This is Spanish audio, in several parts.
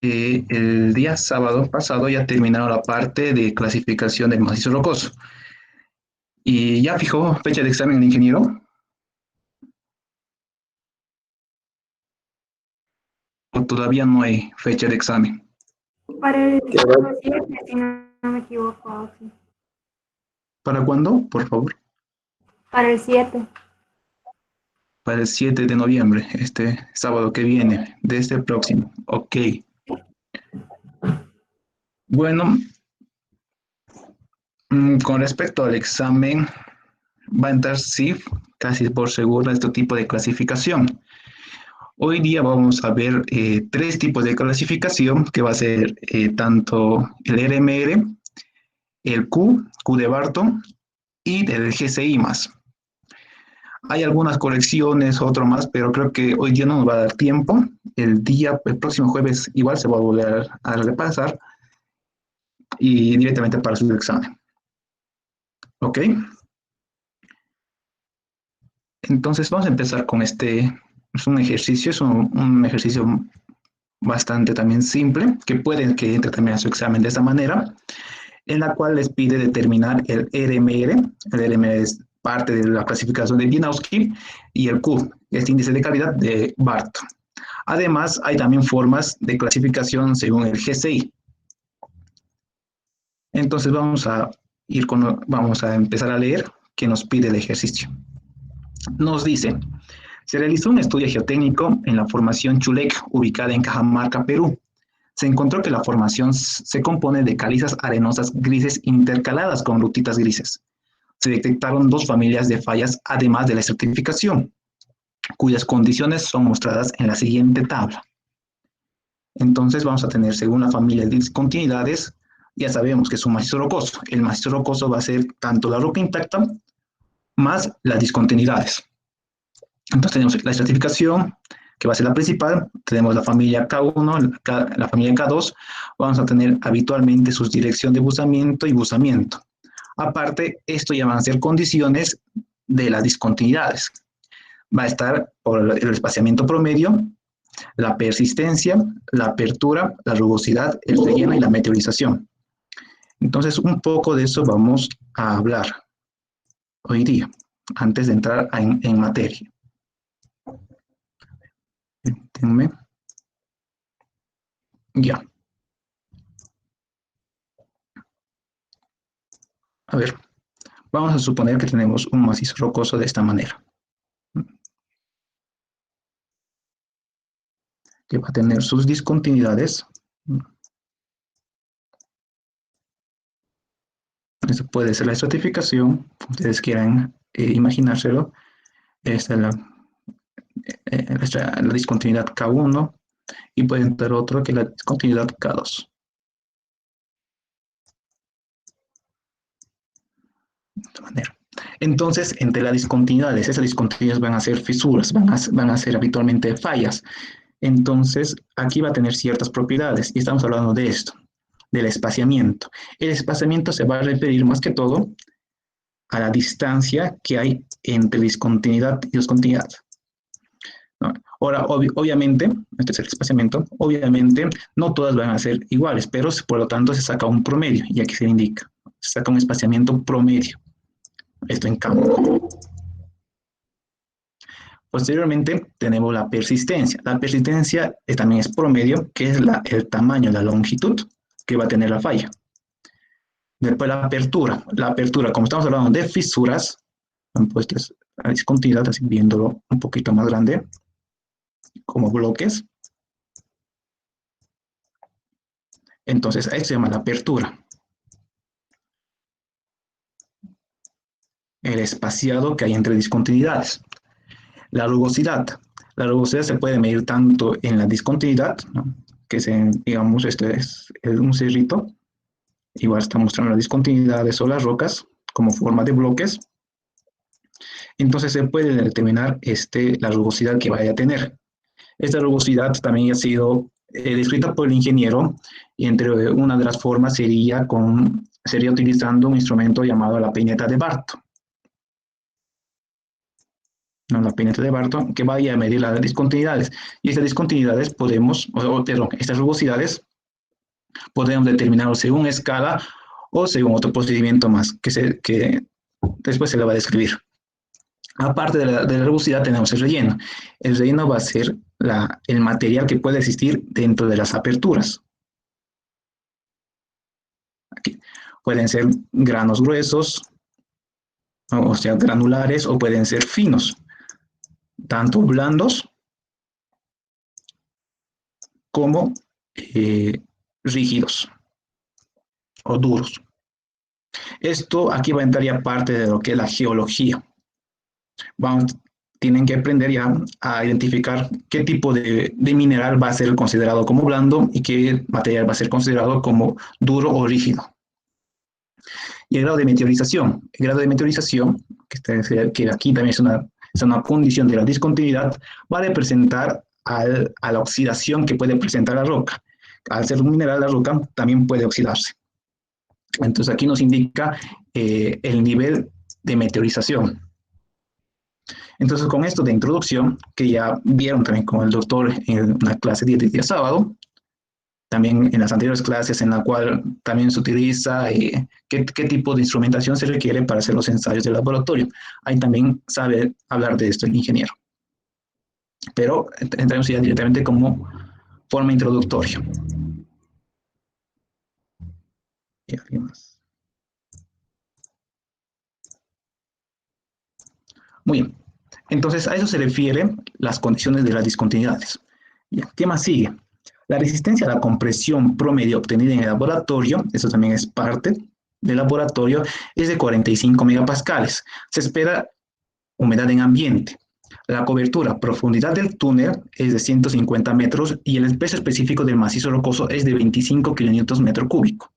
El día sábado pasado ya terminaron la parte de clasificación del macizo rocoso. ¿Y ya fijó fecha de examen el ingeniero? ¿O todavía no hay fecha de examen? Para el ¿Qué hora? 7, si no me equivoco. Sí. ¿Para cuándo, por favor? Para el 7. Para el 7 de noviembre, este sábado que viene, de este próximo. Ok. Bueno, con respecto al examen, va a entrar sí, casi por seguro, este tipo de clasificación. Hoy día vamos a ver tres tipos de clasificación, que va a ser tanto el RMR, el Q de Barton y el GCI más. Hay algunas correcciones, otro más, pero creo que hoy día no nos va a dar tiempo. El próximo jueves igual se va a volver a repasar y directamente para su examen. ¿Ok? Entonces vamos a empezar con este, es un ejercicio, un ejercicio bastante también simple, que pueden que entre también a su examen de esta manera, en la cual les pide determinar el RMR. El RMR es parte de la clasificación de Wieniawski y el Q, es índice de calidad de Barton. Además, hay también formas de clasificación según el GCI. Entonces vamos a empezar a leer qué nos pide el ejercicio. Nos dice, se realizó un estudio geotécnico en la formación Chulec, ubicada en Cajamarca, Perú. Se encontró que la formación se compone de calizas arenosas grises intercaladas con rutitas grises. Se detectaron dos familias de fallas además de la estratificación, cuyas condiciones son mostradas en la siguiente tabla. Entonces vamos a tener, según la familia de discontinuidades, ya sabemos que es un macizo rocoso. El macizo rocoso va a ser tanto la roca intacta más las discontinuidades. Entonces tenemos la estratificación, que va a ser la principal, tenemos la familia K1, la familia K2, vamos a tener habitualmente sus dirección de buzamiento y buzamiento. Aparte, esto ya van a ser condiciones de las discontinuidades. Va a estar por el espaciamiento promedio, la persistencia, la apertura, la rugosidad, el relleno y la meteorización. Entonces, un poco de eso vamos a hablar hoy día, antes de entrar en materia. Déjenme. Ya. A ver, vamos a suponer que tenemos un macizo rocoso de esta manera, que va a tener sus discontinuidades. Eso puede ser la estratificación, ustedes quieran imaginárselo. Esta es la discontinuidad K1 y puede entrar otro que es la discontinuidad K2. De esta manera. Entonces, entre las discontinuidades, esas discontinuidades van a ser fisuras, van a ser habitualmente fallas. Entonces, aquí va a tener ciertas propiedades y estamos hablando de esto, del espaciamiento. El espaciamiento se va a referir más que todo a la distancia que hay entre discontinuidad y discontinuidad. ¿No? Ahora, obviamente, este es el espaciamiento, obviamente no todas van a ser iguales, pero por lo tanto se saca un promedio y aquí se indica, se saca un espaciamiento promedio. Esto en campo. Posteriormente tenemos la persistencia. La persistencia también es promedio, que es el tamaño, la longitud que va a tener la falla. Después la apertura. La apertura, como estamos hablando de fisuras, han puesto la discontinuidad, así viéndolo un poquito más grande, como bloques. Entonces, esto se llama la apertura. El espaciado que hay entre discontinuidades. La rugosidad. La rugosidad se puede medir tanto en la discontinuidad, ¿no? Que digamos, este es un cerrito, igual está mostrando las discontinuidades o las rocas como forma de bloques. Entonces se puede determinar la rugosidad que vaya a tener. Esta rugosidad también ha sido descrita por el ingeniero y entre una de las formas sería utilizando un instrumento llamado la peineta de Barton. ¿no? La pendiente de Barton, que vaya a medir las discontinuidades. Y estas discontinuidades podemos, perdón, estas rugosidades podemos determinarlo según escala o según otro procedimiento más que después se le va a describir. Aparte de la rugosidad tenemos el relleno. El relleno va a ser el material que puede existir dentro de las aperturas. Aquí. Pueden ser granos gruesos, o sea, granulares, o pueden ser finos, tanto blandos como rígidos o duros. Esto aquí va a entrar ya parte de lo que es la geología. Tienen que aprender ya a identificar qué tipo de mineral va a ser considerado como blando y qué material va a ser considerado como duro o rígido. Y el grado de meteorización. El grado de meteorización, que aquí también es una condición de la discontinuidad, va a representar a la oxidación que puede presentar la roca. Al ser un mineral, la roca también puede oxidarse. Entonces aquí nos indica el nivel de meteorización. Entonces con esto de introducción, que ya vieron también con el doctor en una clase de día sábado, también en las anteriores clases en la cual también se utiliza qué tipo de instrumentación se requiere para hacer los ensayos de laboratorio. Ahí también sabe hablar de esto el ingeniero. Pero entramos ya directamente como forma introductoria. ¿Y alguien más? Muy bien. Entonces, a eso se refieren las condiciones de las discontinuidades. ¿Qué más sigue? La resistencia a la compresión promedio obtenida en el laboratorio, eso también es parte del laboratorio, es de 45 megapascales. Se espera humedad en ambiente. La cobertura, profundidad del túnel es de 150 metros y el peso específico del macizo rocoso es de 25 kilonewtons metro cúbico.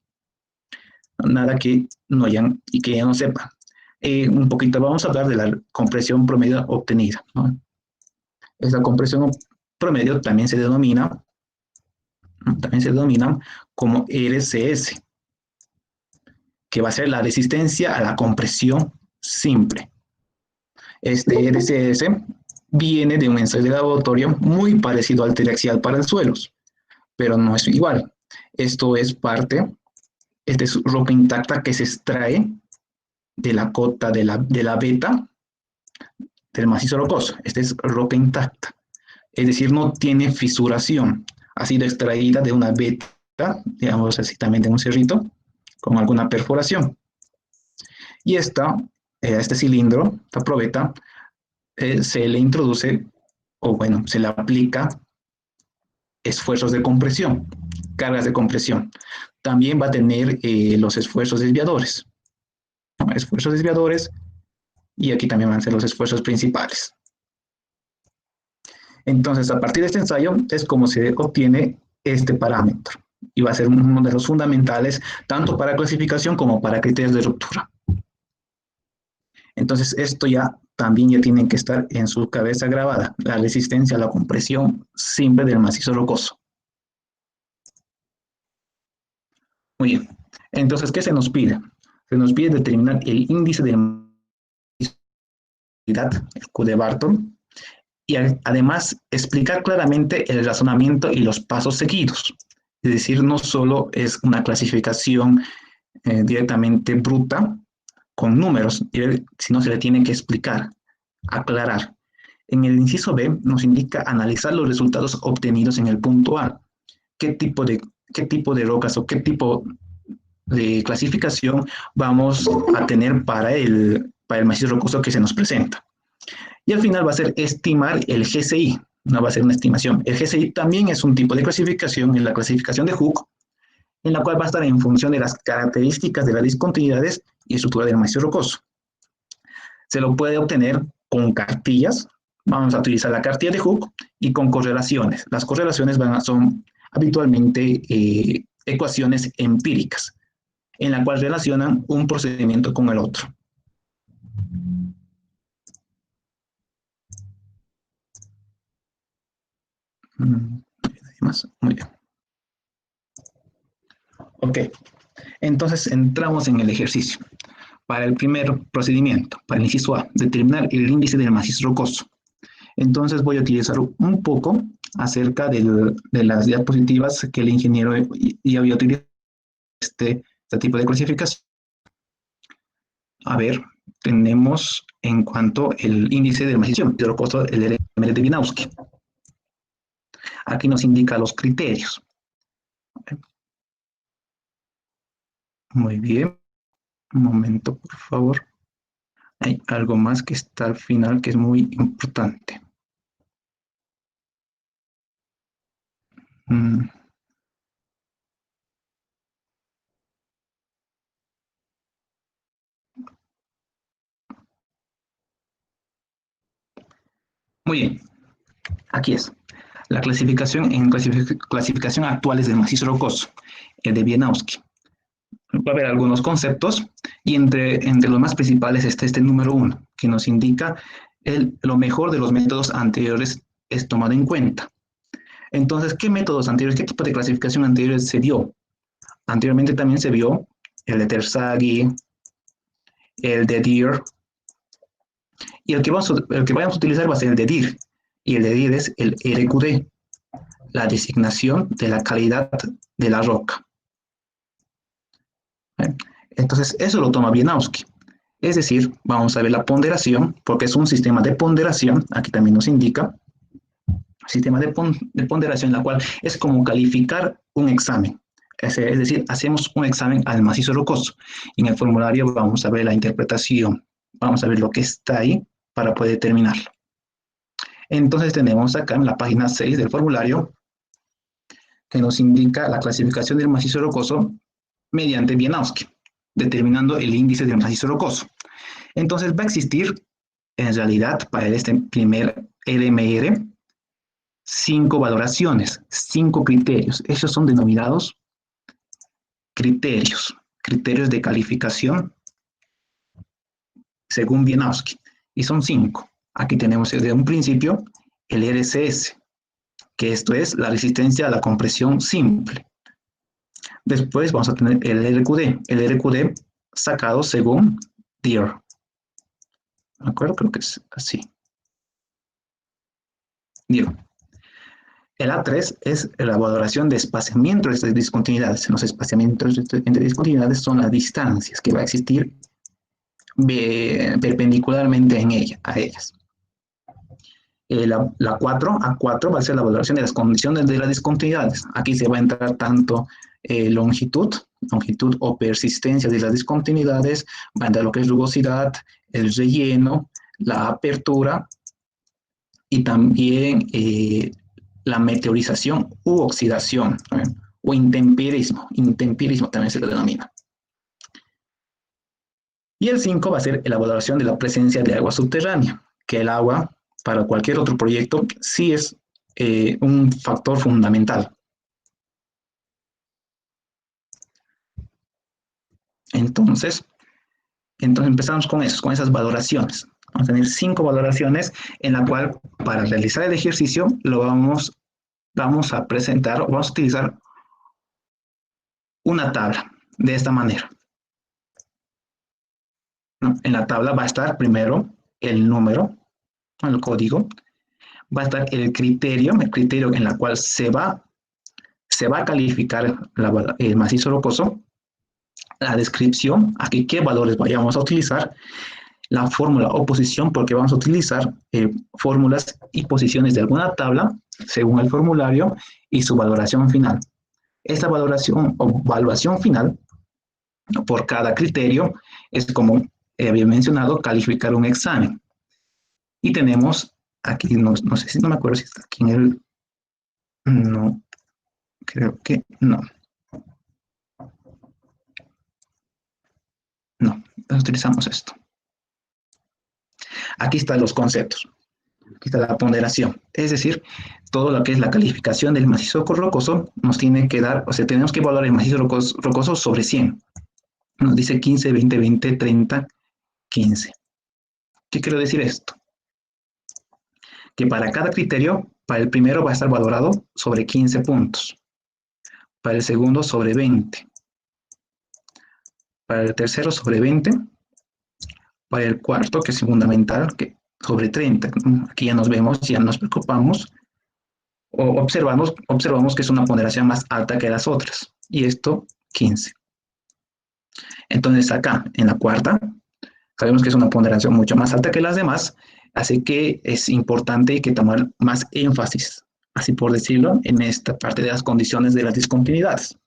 Nada que no hayan y que ya no sepan. Un poquito vamos a hablar de la compresión promedio obtenida, ¿no? Esta compresión promedio también se denomina como RCS, que va a ser la resistencia a la compresión simple. Este RCS viene de un ensayo de laboratorio muy parecido al triaxial para los suelos, pero no es igual. Esto es roca intacta que se extrae de la cota de la beta del macizo rocoso. Esta es roca intacta, es decir, no tiene fisuración. Ha sido extraída de una beta, digamos así, también de un cerrito, con alguna perforación. Y este cilindro, esta probeta, se le introduce, o bueno, se le aplica esfuerzos de compresión, cargas de compresión. También va a tener los esfuerzos desviadores. Esfuerzos desviadores, y aquí también van a ser los esfuerzos principales. Entonces, a partir de este ensayo es como se obtiene este parámetro y va a ser uno de los fundamentales tanto para clasificación como para criterios de ruptura. Entonces, esto también ya tiene que estar en su cabeza grabada, la resistencia a la compresión simple del macizo rocoso. Muy bien. Entonces, ¿qué se nos pide? Se nos pide determinar el índice de el Q de Barton, y además explicar claramente el razonamiento y los pasos seguidos. Es decir, no solo es una clasificación directamente bruta con números, sino se le tiene que explicar, aclarar. En el inciso B nos indica analizar los resultados obtenidos en el punto A. ¿Qué tipo de rocas o qué tipo de clasificación vamos a tener para el macizo rocoso que se nos presenta? Y al final va a ser estimar el GCI, no va a ser una estimación. El GCI también es un tipo de clasificación, en la clasificación de Hooke, en la cual va a estar en función de las características de las discontinuidades y estructura del macizo rocoso. Se lo puede obtener con cartillas, vamos a utilizar la cartilla de Hooke, y con correlaciones. Las correlaciones son habitualmente ecuaciones empíricas, en la cual relacionan un procedimiento con el otro. Más. Muy bien. Ok, entonces entramos en el ejercicio. Para el primer procedimiento, para el inciso A, determinar el índice del macizo rocoso. Entonces voy a utilizar un poco acerca de las diapositivas que el ingeniero ya había utilizado este tipo de clasificación. A ver, tenemos en cuanto el índice del macizo rocoso, el RMR de Wieniawski. Aquí nos indica los criterios. Muy bien. Un momento, por favor. Hay algo más que está al final que es muy importante. Muy bien, aquí es. La clasificación en clasificación actuales del macizo rocoso, el de Wieniawski. Va a haber algunos conceptos y entre los más principales está este número 1, que nos indica lo mejor de los métodos anteriores es tomado en cuenta. Entonces, ¿qué métodos anteriores, qué tipo de clasificación anteriores se dio? Anteriormente también se vio el de Terzaghi, el de Deer, y el que vamos a utilizar va a ser el de DIR, y el de DIR es el RQD, la designación de la calidad de la roca. Entonces, eso lo toma Wieniawski. Es decir, vamos a ver la ponderación, porque es un sistema de ponderación, aquí también nos indica, sistema de ponderación, la cual es como calificar un examen. Es decir, hacemos un examen al macizo rocoso. Y en el formulario vamos a ver la interpretación, vamos a ver lo que está ahí para poder determinarlo. Entonces tenemos acá en la página 6 del formulario que nos indica la clasificación del macizo rocoso mediante Wieniawski, determinando el índice del macizo rocoso. Entonces va a existir, en realidad, para este primer LMR, 5 valoraciones, 5 criterios. Esos son denominados criterios de calificación según Wieniawski. Y son 5. Aquí tenemos desde un principio el RCS, que esto es la resistencia a la compresión simple. Después vamos a tener el RQD sacado según Deer. ¿De acuerdo? Creo que es así. Deer. El A3 es la valoración de espaciamiento de discontinuidades. Los espaciamientos entre discontinuidades son las distancias que va a existir perpendicularmente a ellas. La 4, A4 va a ser la valoración de las condiciones de las discontinuidades. Aquí se va a entrar tanto longitud o persistencia de las discontinuidades, va a entrar lo que es rugosidad, el relleno, la apertura y también la meteorización u oxidación, o intemperismo también se lo denomina. Y el 5 va a ser la valoración de la presencia de agua subterránea, que el agua para cualquier otro proyecto sí es un factor fundamental. Entonces empezamos con esas valoraciones. Vamos a tener 5 valoraciones en la cual para realizar el ejercicio lo vamos a presentar o vamos a utilizar una tabla de esta manera. ¿No? En la tabla va a estar primero el número, el código, va a estar el criterio en la cual se va a calificar el macizo rocoso, la descripción, aquí qué valores vayamos a utilizar, la fórmula o posición, porque vamos a utilizar fórmulas y posiciones de alguna tabla según el formulario y su valoración final. Esta valoración o evaluación final por cada criterio es como había mencionado, calificar un examen. Y tenemos aquí, no sé si no me acuerdo si está aquí en el... No, creo que no. No, utilizamos esto. Aquí están los conceptos. Aquí está la ponderación. Es decir, todo lo que es la calificación del macizo rocoso nos tiene que dar, o sea, tenemos que evaluar el macizo rocoso sobre 100. Nos dice 15, 20, 20, 30, 15. ¿Qué quiero decir esto? Que para cada criterio, para el primero va a estar valorado sobre 15 puntos. Para el segundo sobre 20. Para el tercero sobre 20 Para el cuarto, que es fundamental, que sobre 30. Aquí ya nos vemos, ya nos preocupamos, o observamos que es una ponderación más alta que las otras. Y esto, 15. Entonces acá, en la cuarta, sabemos que es una ponderación mucho más alta que las demás, así que es importante que tomar más énfasis, así por decirlo, en esta parte de las condiciones de las discontinuidades.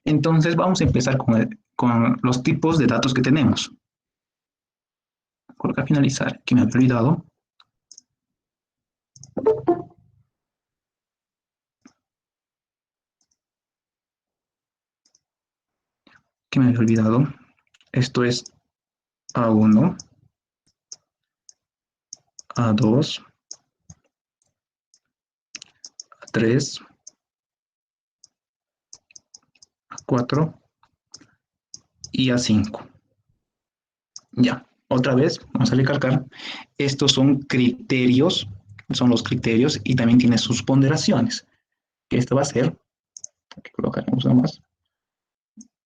Entonces vamos a empezar con los tipos de datos que tenemos. Colocar finalizar, que me había olvidado. Que me había olvidado. Esto es A1, A2, A3, A4 y A5. Ya, otra vez, vamos a recalcar, estos son criterios, son los criterios y también tiene sus ponderaciones. Esto va a ser, aquí colocaremos nada más,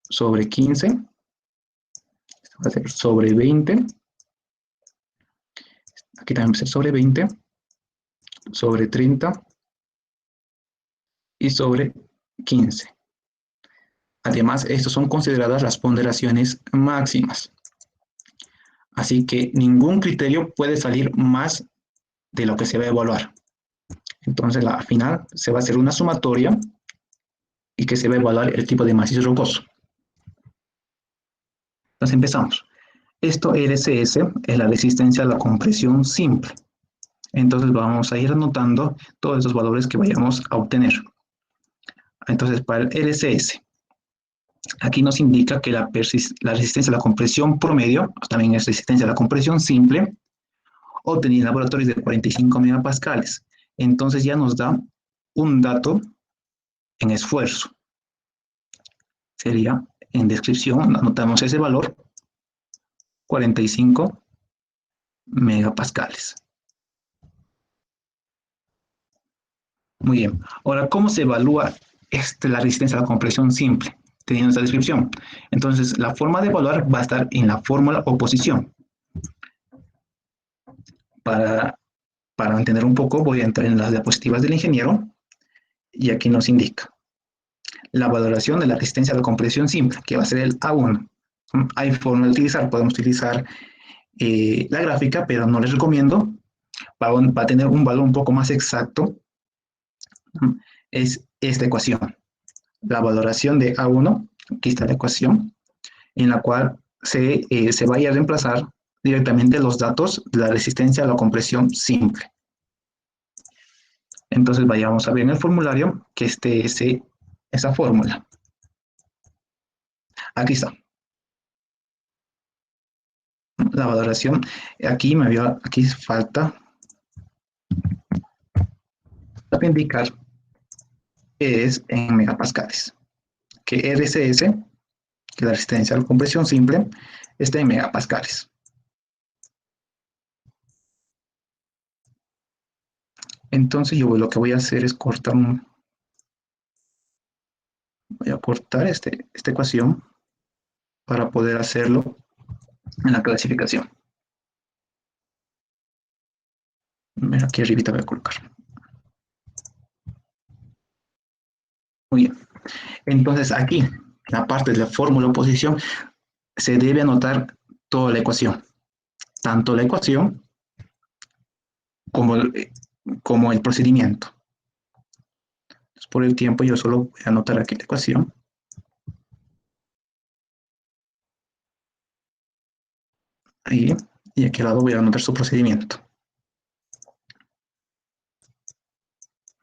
sobre 15, esto va a ser sobre 20, aquí también va a ser sobre 20, sobre 30 y sobre 15. Además, estas son consideradas las ponderaciones máximas. Así que ningún criterio puede salir más de lo que se va a evaluar. Entonces, al final se va a hacer una sumatoria y que se va a evaluar el tipo de macizo rocoso. Entonces, empezamos. Esto RCS es la resistencia a la compresión simple. Entonces, vamos a ir anotando todos esos valores que vayamos a obtener. Entonces, para el RCS, aquí nos indica que la resistencia a la compresión promedio, también es resistencia a la compresión simple, obtenida en laboratorios de 45 megapascales. Entonces ya nos da un dato en esfuerzo. Sería en descripción, anotamos ese valor, 45 megapascales. Muy bien. Ahora, ¿cómo se evalúa la resistencia a la compresión simple? Teniendo esta descripción. Entonces, la forma de evaluar va a estar en la fórmula oposición. Para entender un poco, voy a entrar en las diapositivas del ingeniero y aquí nos indica la valoración de la resistencia a la compresión simple, que va a ser el A1. Hay forma de utilizar, podemos utilizar la gráfica, pero no les recomiendo. Va a tener un valor un poco más exacto. Es esta ecuación. La valoración de A1, aquí está la ecuación, en la cual se vaya a reemplazar directamente los datos de la resistencia a la compresión simple. Entonces vayamos a ver en el formulario que esté esa fórmula. Aquí está. La valoración, aquí falta indicar que es en megapascales. Que RCS, que la resistencia a la compresión simple, está en megapascales. Entonces yo lo que voy a hacer es cortar voy a cortar esta ecuación para poder hacerlo en la clasificación. Mira, aquí arribita voy a colocar. Muy bien. Entonces aquí, en la parte de la fórmula oposición, se debe anotar toda la ecuación. Tanto la ecuación como el procedimiento. Entonces, por el tiempo yo solo voy a anotar aquí la ecuación. Ahí, y aquí al lado voy a anotar su procedimiento.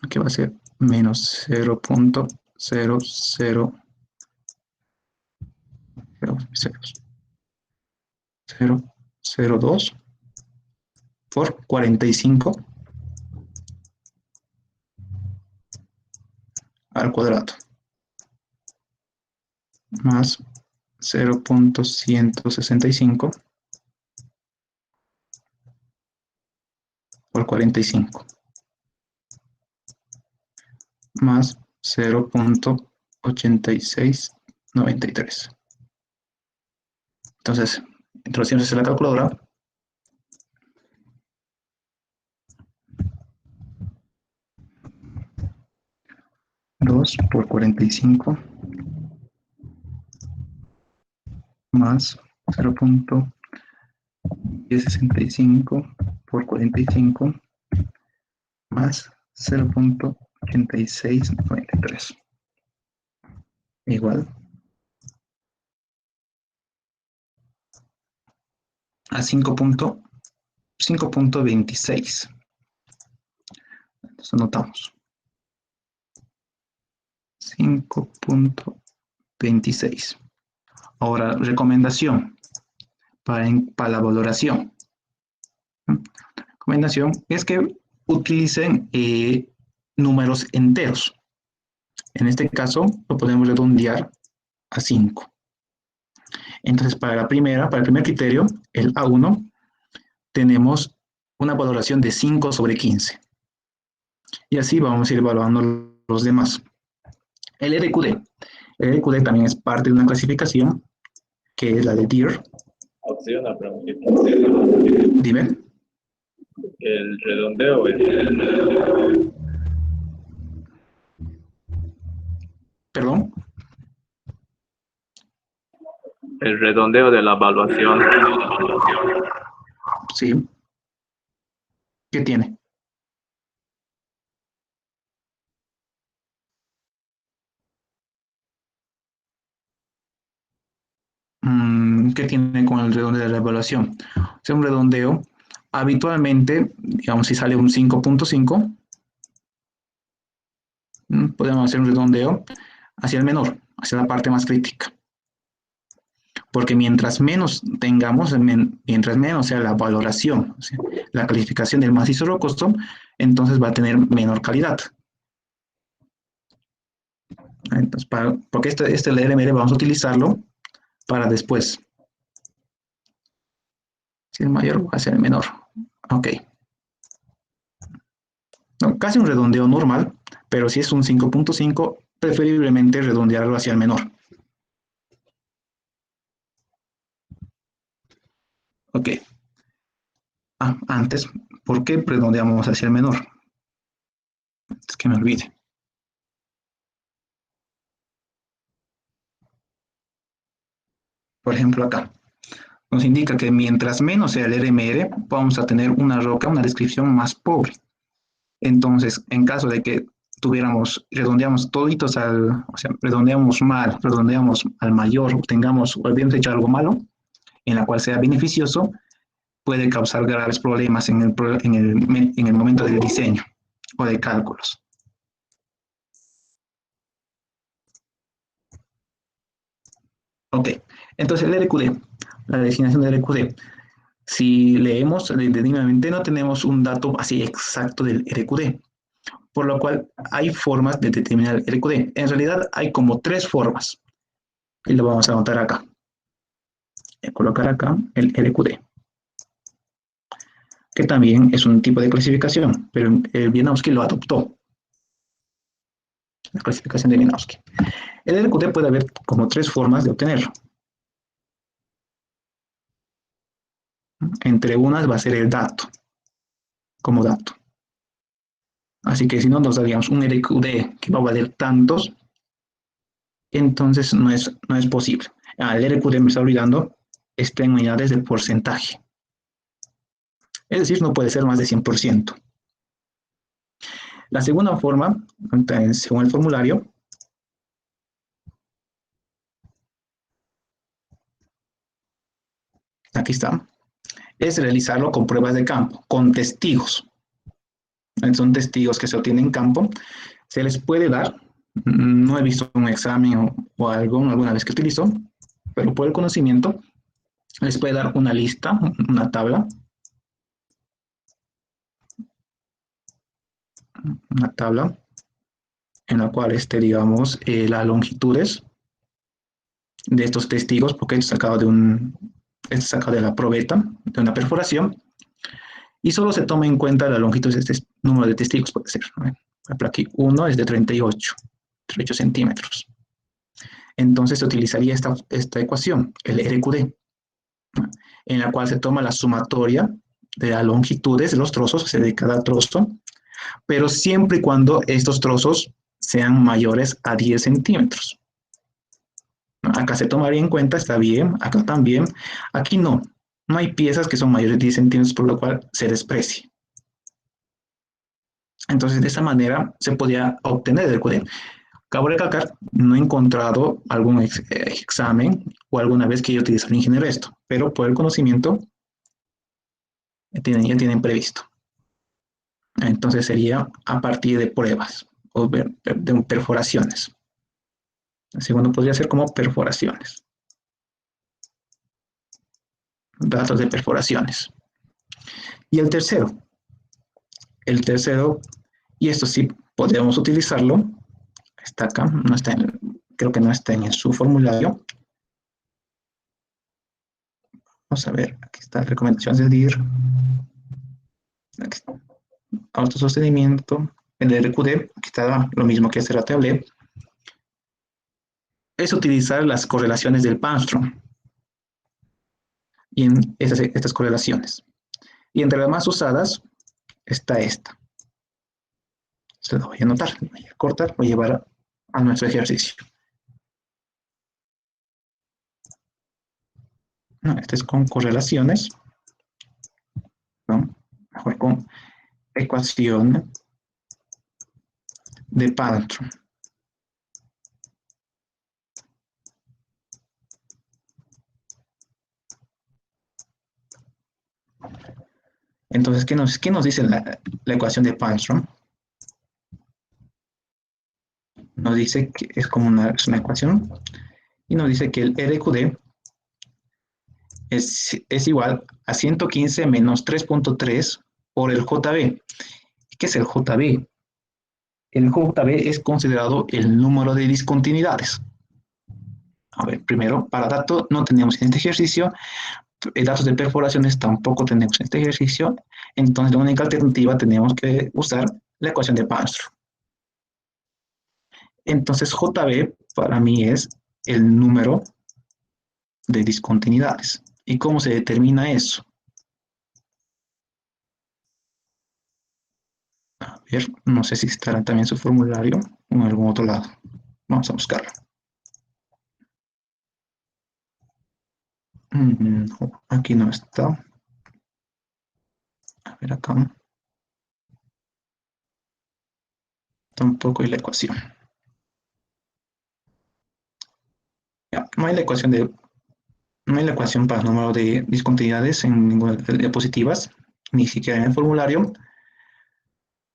Aquí va a ser menos 0.0000002 por 45 al cuadrado más 0.165 por 45 más 0.8693. Entonces, Introducimos en la calculadora. Dos por 45 más 0.1065 por 45 más 0.8693 igual a 5.26. Entonces anotamos 5.26. Ahora, recomendación para la valoración. Recomendación es que utilicen números enteros. En este caso, lo podemos redondear a 5. Entonces, para el primer criterio, el A1, tenemos una valoración de 5 sobre 15. Y así vamos a ir evaluando los demás. El RQD. El RQD también es parte de una clasificación, que es la de DIR. Opción a preguntita. Dime. El redondeo es ¿Perdón? el redondeo de la evaluación. Sí. ¿Qué tiene? ¿Qué tiene con el redondeo de la evaluación? O sea, un redondeo, habitualmente, digamos, si sale un 5.5, podemos hacer un redondeo hacia el menor, hacia la parte más crítica. Porque mientras menos tengamos, mientras menos sea la valoración, o sea, la calificación del macizo rocoso, entonces va a tener menor calidad. Entonces, porque este LRMR vamos a utilizarlo para después. Si el mayor va a ser el menor. Ok. No, casi un redondeo normal, pero si es un 5.5, preferiblemente redondearlo hacia el menor. Ok. Antes, ¿por qué redondeamos hacia el menor? Es que me olvide. Por ejemplo, acá. Nos indica que mientras menos sea el RMR, vamos a tener una roca, una descripción más pobre. Entonces, en caso de que redondeamos toditos o sea, redondeamos mal, redondeamos al mayor, o habíamos hecho algo malo, en la cual sea beneficioso, puede causar graves problemas en el momento del diseño o de cálculos. Ok, entonces el RQD, la designación del RQD. Si leemos detenidamente, no tenemos un dato así exacto del RQD, por lo cual hay formas de determinar el RQD. En realidad hay como 3 formas, y lo vamos a anotar acá. Colocar acá el RQD, que también es un tipo de clasificación, pero Wieniawski lo adoptó, la clasificación de Wieniawski. El RQD puede haber como 3 formas de obtenerlo. Entre unas va a ser el dato, como dato. Así que si no nos da, digamos, un RQD que va a valer tantos, entonces no es posible. El RQD, me está olvidando, está en unidades del porcentaje. Es decir, no puede ser más de 100%. La segunda forma, según el formulario, aquí está, es realizarlo con pruebas de campo, con testigos. Son testigos que se obtienen en campo. Se les puede dar, no he visto un examen o algo alguna vez que utilizo, pero por el conocimiento, les puede dar una lista, una tabla, en la cual esté, digamos, las longitudes de estos testigos, porque esto es sacado de la probeta, de una perforación, y solo se toma en cuenta la longitud de este número de testigos, puede ser. Por ejemplo, aquí 1 es de 38 centímetros. Entonces se utilizaría esta ecuación, el RQD. en la cual se toma la sumatoria de las longitudes de los trozos, o sea, de cada trozo, pero siempre y cuando estos trozos sean mayores a 10 centímetros. Acá se tomaría en cuenta, está bien, acá también. Aquí no, no hay piezas que son mayores de 10 centímetros, por lo cual se desprecie. Entonces, de esa manera se podía obtener el QD. Cabe recalcar, no he encontrado algún examen o alguna vez que yo utilice un ingeniero esto, pero por el conocimiento ya tienen previsto. Entonces sería a partir de pruebas o de perforaciones. El segundo podría ser como perforaciones. Datos de perforaciones. Y el tercero, y esto sí podemos utilizarlo, está acá, no está creo que no está en su formulario. Vamos a ver, aquí está recomendaciones de DIR. Aquí está. Autosostenimiento, el RQD, aquí está lo mismo que hace rato hablé. Es utilizar las correlaciones del Panstrom. Y en estas correlaciones. Y entre las más usadas está esta. Se lo voy a anotar, voy a cortar, voy a llevar a nuestro ejercicio. No, este es con correlaciones. ¿No? Mejor con ecuación de Panstrom. Entonces, ¿qué nos dice la ecuación de Panstrom? Nos dice que es como una ecuación y nos dice que el RQD es igual a 115 menos 3.3 por el JB. ¿Qué es el JB? El JB es considerado el número de discontinuidades. A ver, primero, para datos no tenemos en este ejercicio, datos de perforaciones tampoco tenemos en este ejercicio, entonces la única alternativa tenemos que usar la ecuación de Panstrom. Entonces JB para mí es el número de discontinuidades. ¿Y cómo se determina eso? A ver, no sé si estará también su formulario o en algún otro lado. Vamos a buscarlo. Aquí no está. A ver acá. Tampoco hay la ecuación. Ya, no hay la ecuación para el número de discontinuidades en ninguna de las diapositivas, ni siquiera en el formulario,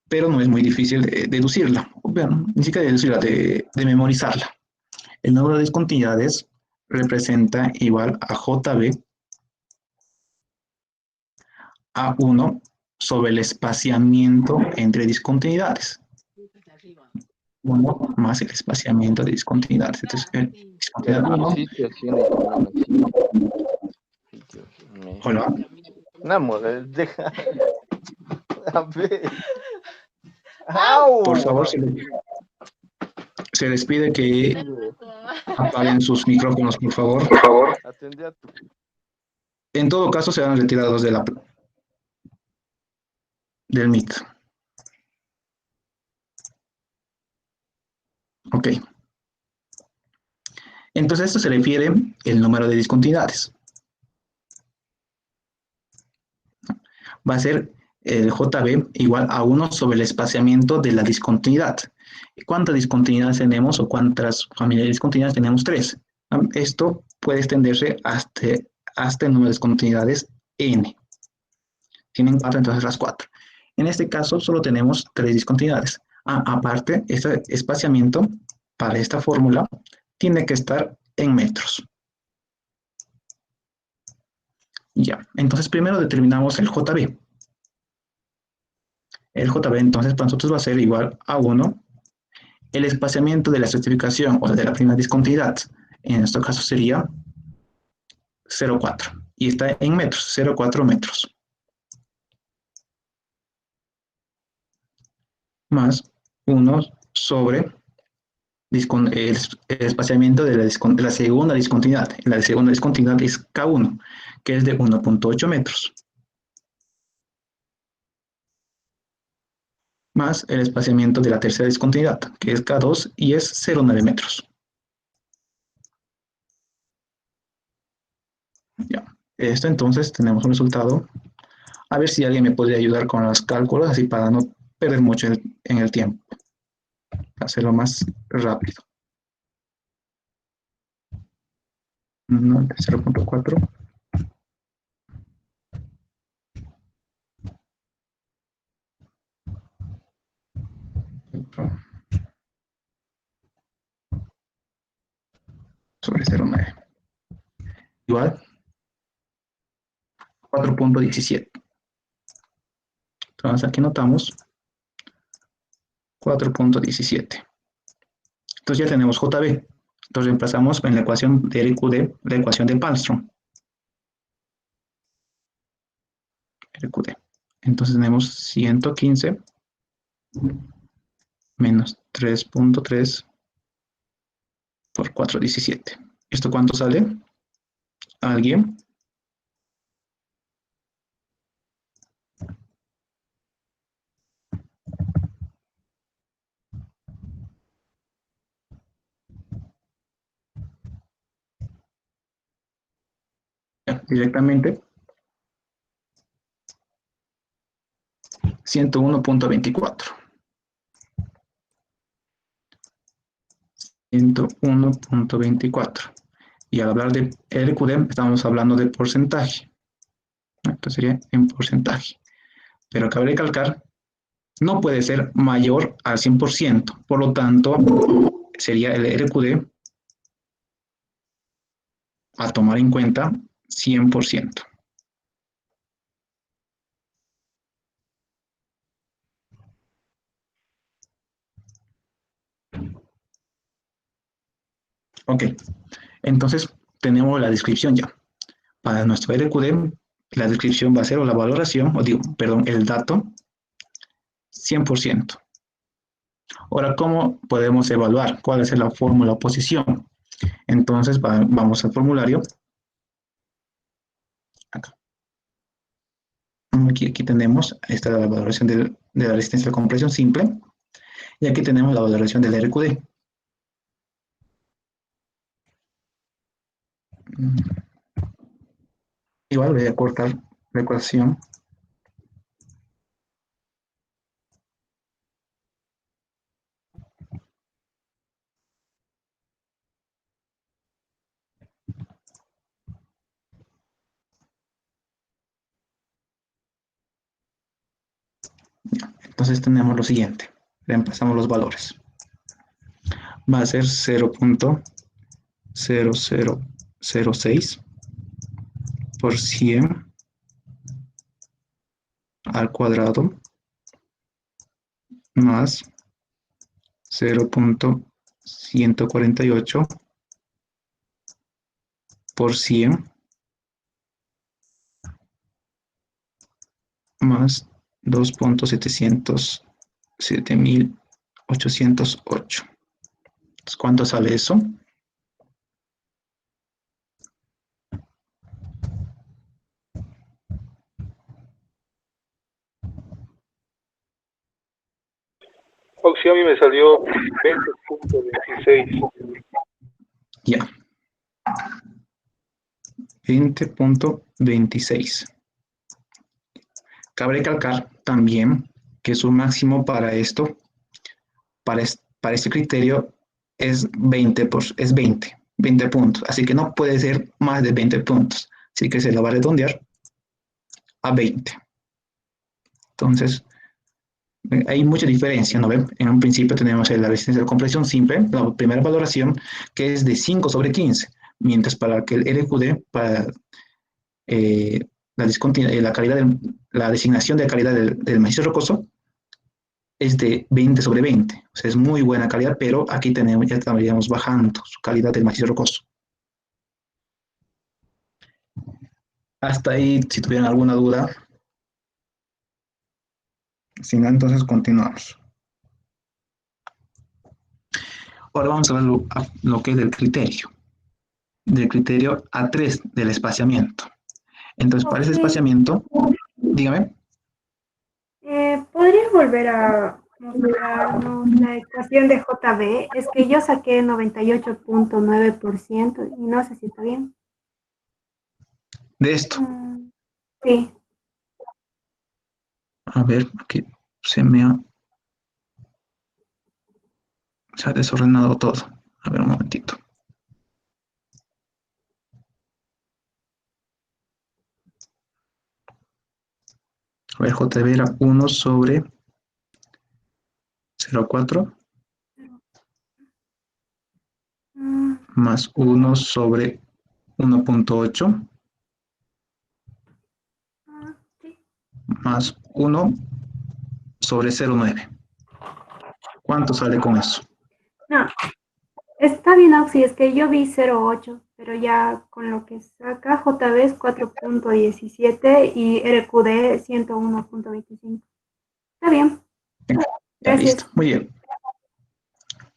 pero no es muy difícil deducirla. Bueno, ni siquiera deducirla, de memorizarla. El número de discontinuidades representa igual a JB A1 sobre el espaciamiento entre discontinuidades. 1 más el espaciamiento de discontinuidades. Entonces, discontinuidad 1. Hola. No, mujer, deja. A ver. Por favor, se les pide que apaguen sus micrófonos, por favor. Atendí a tu... En todo caso, serán retirados del Meet. Ok. Entonces, esto se refiere al número de discontinuidades. Va a ser el JB igual a 1 sobre el espaciamiento de la discontinuidad. ¿Cuántas discontinuidades tenemos o cuántas familias de discontinuidades tenemos? 3. Esto puede extenderse hasta el número de discontinuidades n. Tienen 4, entonces las 4. En este caso solo tenemos 3 discontinuidades. Aparte, este espaciamiento para esta fórmula tiene que estar en metros. Ya, entonces primero determinamos el JB. El JB entonces para nosotros va a ser igual a 1. El espaciamiento de la estratificación, o sea, de la primera discontinuidad, en este caso sería 0,4. Y está en metros, 0,4 metros. Más 1 sobre el espaciamiento de la segunda discontinuidad. La segunda discontinuidad es K1, que es de 1.8 metros. Más el espaciamiento de la tercera discontinuidad, que es K2 y es 0,9 metros. Ya. Esto entonces tenemos un resultado. A ver si alguien me podría ayudar con los cálculos, así para no perder mucho en el tiempo. Hacerlo más rápido. 0.4. Sobre 0,9. Igual 4.17. Entonces aquí notamos 4.17. Entonces ya tenemos JB. Entonces reemplazamos en la ecuación de RQD la ecuación de Palmström. RQD. Entonces tenemos 115 menos 3.3 por 417. ¿Esto cuánto sale? ¿Alguien? Ya, directamente 101.24. 101.24. Y al hablar de RQD estamos hablando de porcentaje. Esto sería en porcentaje. Pero cabe recalcar, no puede ser mayor al 100%. Por lo tanto, sería el RQD a tomar en cuenta 100%. Ok, entonces tenemos la descripción ya. Para nuestro RQD, la descripción va a ser, o la valoración, el dato, 100%. Ahora, ¿cómo podemos evaluar? ¿Cuál es la fórmula o posición? Entonces, vamos al formulario. Acá. Aquí tenemos, esta es la valoración de la resistencia de compresión simple. Y aquí tenemos la valoración del RQD. Igual voy a cortar la ecuación. Entonces tenemos lo siguiente. Reemplazamos los valores. Va a ser 0.0006 por 100 al cuadrado más 0.148 por 100 más 2.708. Entonces, ¿cuánto sale eso? Oxy, a mí me salió 20.26. Ya. 20.26. Cabe recalcar también que su máximo para esto, para este criterio, es 20 puntos. Así que no puede ser más de 20 puntos. Así que se lo va a redondear a 20. Entonces, hay mucha diferencia, ¿no ven? En un principio tenemos la resistencia de compresión simple, la primera valoración, que es de 5 sobre 15, mientras para que el RQD, para la designación de calidad del macizo rocoso, es de 20 sobre 20. O sea, es muy buena calidad, pero aquí ya estaríamos bajando su calidad del macizo rocoso. Hasta ahí, si tuvieran alguna duda. Si no, entonces continuamos. Ahora vamos a ver lo que es del criterio A3 del espaciamiento. Entonces, para ese Ok. espaciamiento, dígame. ¿Podrías volver a mostrarnos la ecuación de JB? Es que yo saqué 98.9% y no sé si está bien. De esto, Sí. a ver, que se ha desordenado todo. A ver, un momentito. A ver, JB era 1 sobre 0,4 Mm, más 1 sobre 1,8 sí. más 1 sobre 0,9. ¿Cuánto sale con eso? No, está bien, Oxy, es que yo vi 0.8, pero ya con lo que saca JB es 4.17 y RQD 101.25. Está bien, Ya listo, gracias. muy bien.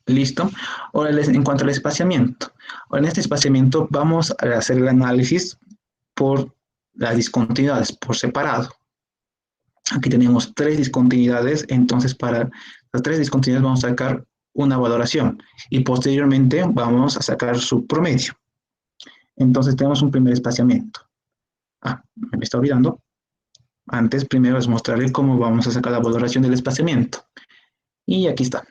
Listo. Ahora, en cuanto al espaciamiento. Ahora, en este espaciamiento vamos a hacer el análisis por las discontinuidades, por separado. Aquí tenemos 3 discontinuidades, entonces para las 3 discontinuidades vamos a sacar una valoración y posteriormente vamos a sacar su promedio. Entonces tenemos un primer espaciamiento. Me está olvidando. Antes, primero es mostrarle cómo vamos a sacar la valoración del espaciamiento. Y aquí está.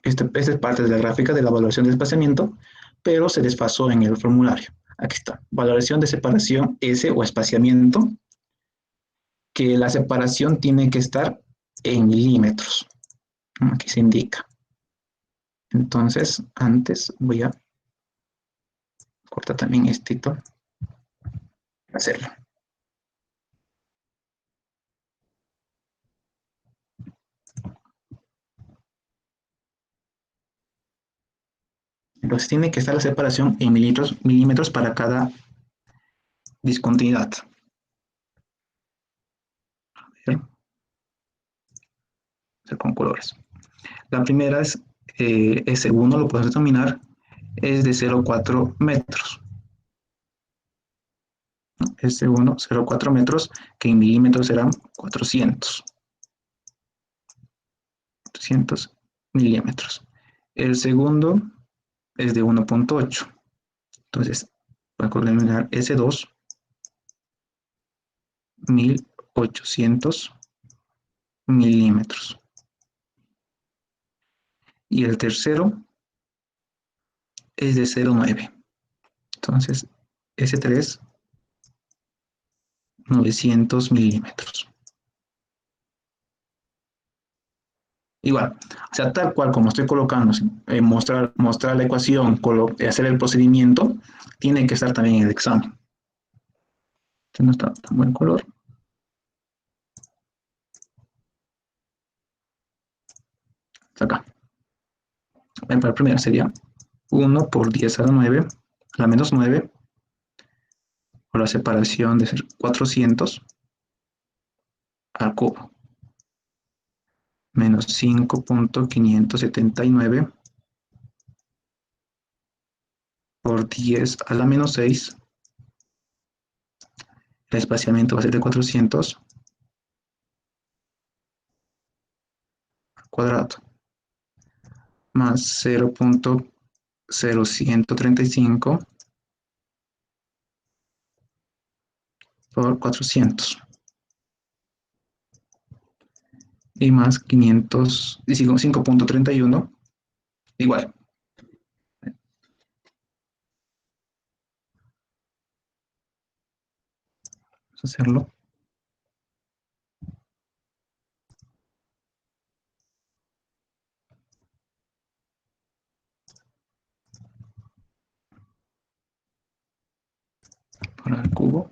Esta es parte de la gráfica de la valoración del espaciamiento, pero se desfasó en el formulario. Aquí está. Valoración de separación S o espaciamiento, que la separación tiene que estar en milímetros. Aquí se indica. Entonces, antes voy a cortar también esto para hacerlo. Entonces tiene que estar la separación en milímetros para cada discontinuidad. Hacer con colores. La primera es S1, lo podemos determinar, es de 0,4 metros. S1, 0,4 metros, que en milímetros serán 400. 400 milímetros. El segundo es de 1,8. Entonces, voy a coordinar S2, 1800 milímetros. Y el tercero es de 0,9. Entonces, S3, 900 milímetros. Igual, o sea, tal cual como estoy colocando, mostrar la ecuación, hacer el procedimiento, tiene que estar también en el examen. Este no está tan buen color. Está acá. Para el primero sería 1 por 10 a la 9, a la menos 9, por la separación de 400 al cubo, menos 5.579 por 10 a la menos 6, el espaciamiento va a ser de 400 al cuadrado, más 0.0135 por 400 y más 5.31 igual. Vamos a hacerlo. Para el cubo.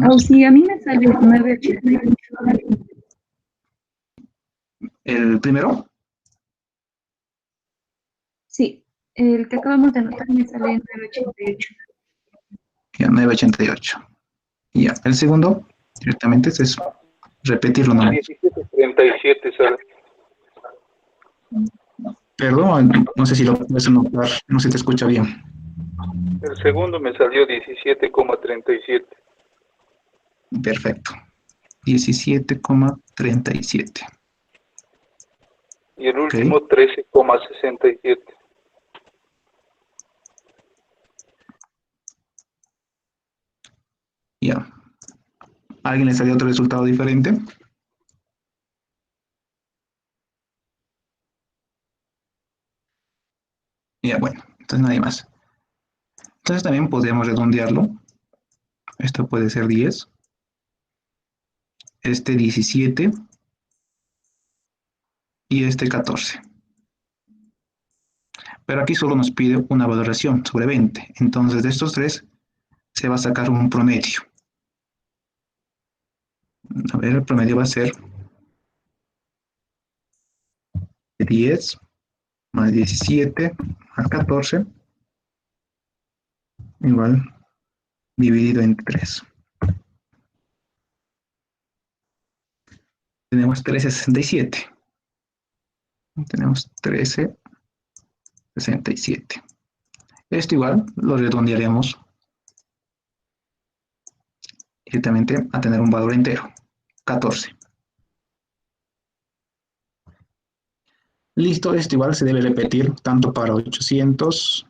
Oh, sí, a mí me sale 988. El primero, Sí, el que acabamos de anotar me sale 988. ya 988. Ya, el segundo, directamente es eso. Repetirlo nomás. 17.37 sale. Perdón, no sé si lo puedes notar, no se te escucha bien. El segundo me salió 17,37. Perfecto. 17,37. Y el Ok, último 13,67. ya. ¿A alguien le salió otro resultado diferente? Ya, bueno, entonces nadie más. Entonces también podemos redondearlo. Esto puede ser 10. Este 17 y este 14. Pero aquí solo nos pide una valoración sobre 20. Entonces de estos tres se va a sacar un promedio. A ver, el promedio va a ser 10 más 17 más 14 igual dividido en 3. Tenemos 13,67. Tenemos 13,67. Esto igual lo redondearemos directamente a tener un valor entero, 14. Listo, esto igual se debe repetir tanto para 800,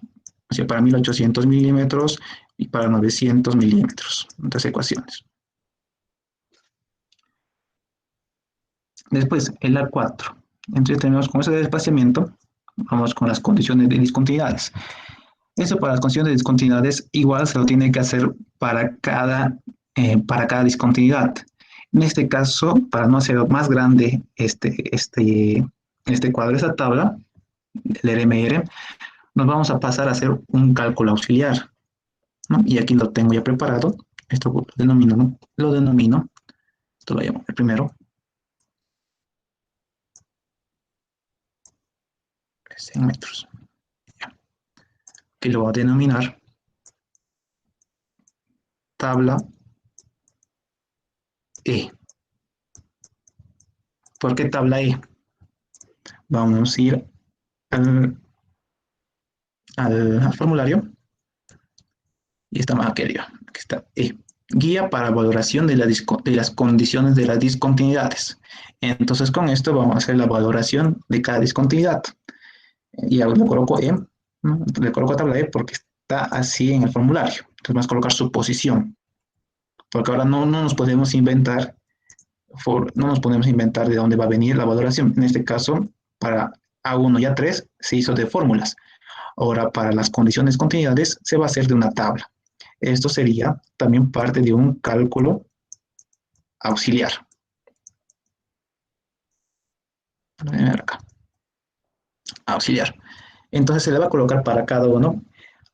o sea, para 1800 milímetros y para 900 milímetros, estas ecuaciones. Después, el A4. Entonces tenemos con ese desplazamiento, vamos con las condiciones de discontinuidades. Eso para las condiciones de discontinuidades igual se lo tiene que hacer para cada discontinuidad. En este caso, para no hacer más grande este cuadro, esta tabla, el RMR, nos vamos a pasar a hacer un cálculo auxiliar, ¿no? Y aquí lo tengo ya preparado. Esto lo denomino, ¿no? Esto lo llamo el primero. Es en metros. Aquí lo voy a denominar tabla E. ¿Por qué tabla E? Vamos a ir al formulario y está más aquí arriba. Aquí está E. Guía para valoración de las condiciones de las discontinuidades. Entonces con esto vamos a hacer la valoración de cada discontinuidad. Y ahora le coloco E, ¿no? Le coloco tabla E porque está así en el formulario. Entonces vamos a colocar su posición. Porque ahora no nos podemos inventar de dónde va a venir la valoración. En este caso, para A1 y A3 se hizo de fórmulas. Ahora, para las condiciones continuidades se va a hacer de una tabla. Esto sería también parte de un cálculo auxiliar. A ver acá. Auxiliar. Entonces se le va a colocar para cada uno,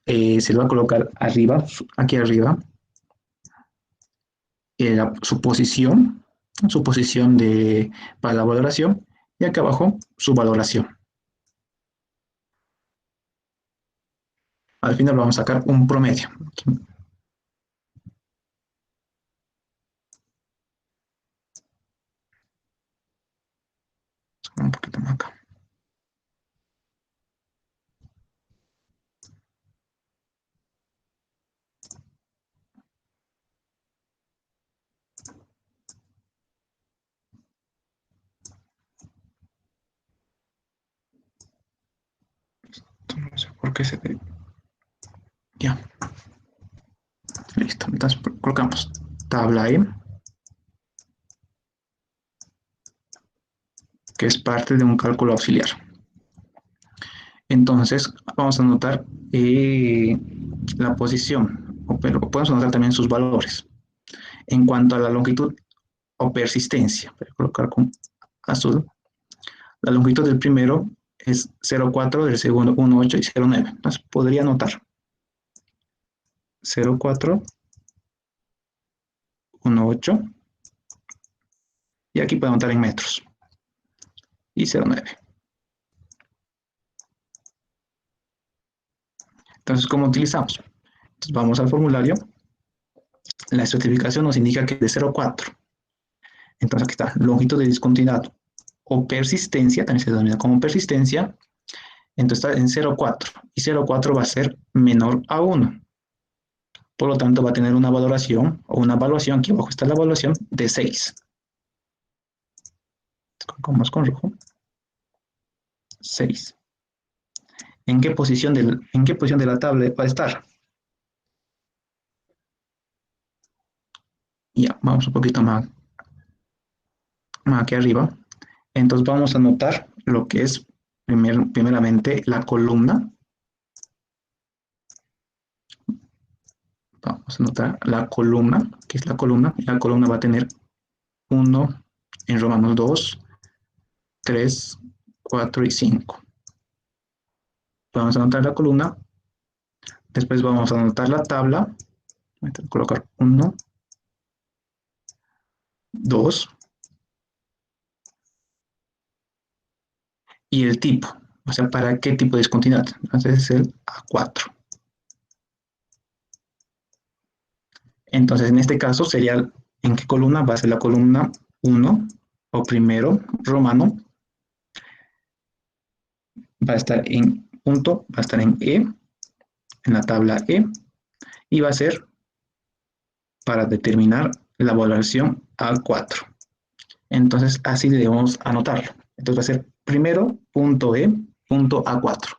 se le va a colocar arriba, aquí arriba, su posición para la valoración, y acá abajo su valoración. Al final vamos a sacar un promedio. Aquí. Un poquito más acá. No sé por qué se ve. Ya. Listo. Entonces colocamos tabla E, que es parte de un cálculo auxiliar. Entonces vamos a anotar la posición, pero podemos anotar también sus valores. En cuanto a la longitud o persistencia, voy a colocar con azul, la longitud del primero es 0,4, del segundo 1,8 y 0,9. Entonces podría anotar 0,4, 1,8 y aquí puedo anotar en metros y 0,9. Entonces, ¿cómo utilizamos? Entonces, vamos al formulario. La estratificación nos indica que es de 0,4. Entonces, aquí está, longitud de discontinuidad o persistencia, también se denomina como persistencia, entonces está en 0,4 y 0,4 va a ser menor a 1. Por lo tanto, va a tener una valoración o una evaluación, aquí abajo está la evaluación, de 6. Colocamos con rojo. 6. ¿En qué posición de la tabla va a estar? Ya, vamos un poquito más aquí arriba. Entonces vamos a anotar lo que es primeramente la columna. Vamos a anotar la columna, que es la columna. Y la columna va a tener 1 en romanos 2, 3, 4 y 5. Vamos a anotar la columna. Después vamos a anotar la tabla. Voy a colocar 1, 2 y el tipo. O sea, ¿para qué tipo de discontinuidad? Entonces es el A4. Entonces, en este caso sería, ¿en qué columna? Va a ser la columna 1 o primero romano. Va a estar en punto, va a estar en E, en la tabla E, y va a ser para determinar la valoración A4. Entonces, así debemos anotarlo. Entonces va a ser primero punto E, punto A4.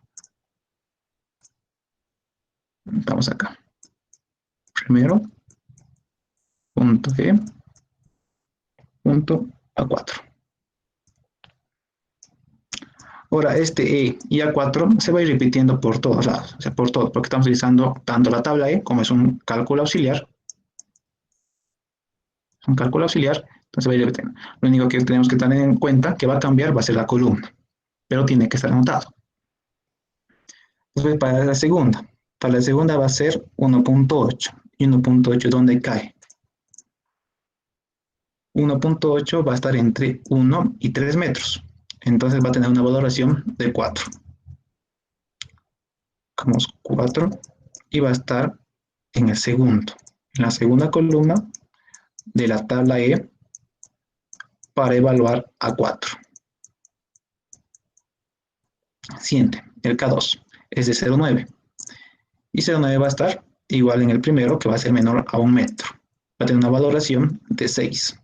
Vamos acá. Primero punto E, punto A4. Ahora, este E y A4 se va a ir repitiendo por todos lados, o sea, por todo, porque estamos utilizando tanto la tabla E como es un cálculo auxiliar. Entonces va a ir repitiendo. Lo único que tenemos que tener en cuenta que va a cambiar va a ser la columna, pero tiene que estar anotado. Entonces, para la segunda va a ser 1.8. ¿Y 1.8 dónde cae? 1.8 va a estar entre 1 y 3 metros. Entonces va a tener una valoración de 4. Como 4 y va a estar en el segundo, en la segunda columna de la tabla E para evaluar A4. Siguiente, el K2 es de 0,9 y 0,9 va a estar igual en el primero, que va a ser menor a 1 metro. Va a tener una valoración de 6.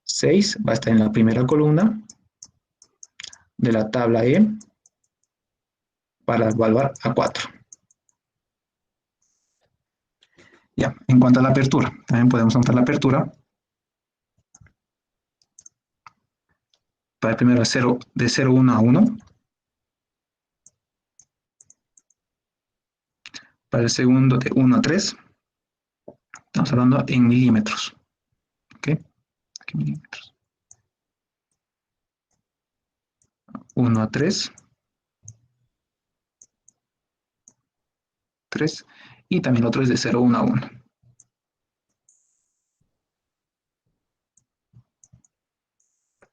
6 va a estar en la primera columna de la tabla E para evaluar A4. Ya, en cuanto a la apertura, también podemos anotar la apertura. Para el primero de 0,1 a 1. Para el segundo de 1 a 3. Estamos hablando en milímetros. ¿Ok? Aquí milímetros. 1 a 3. 3. Y también el otro es de 0,1 a 1.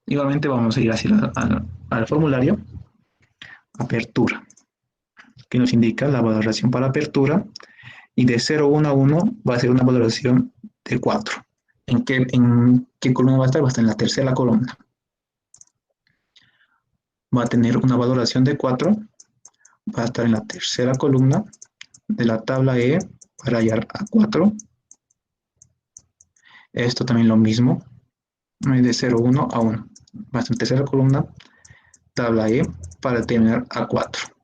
Igualmente vamos a ir hacia al formulario. Apertura, que nos indica la valoración para apertura. Y de 0,1 a 1 va a ser una valoración de 4. ¿En qué columna va a estar? Va a estar en la tercera columna. Va a tener una valoración de 4. Va a estar en la tercera columna de la tabla E para hallar A4. Esto también lo mismo. De 0,1 a 1. Va a estar en tercera columna, tabla E para determinar A4.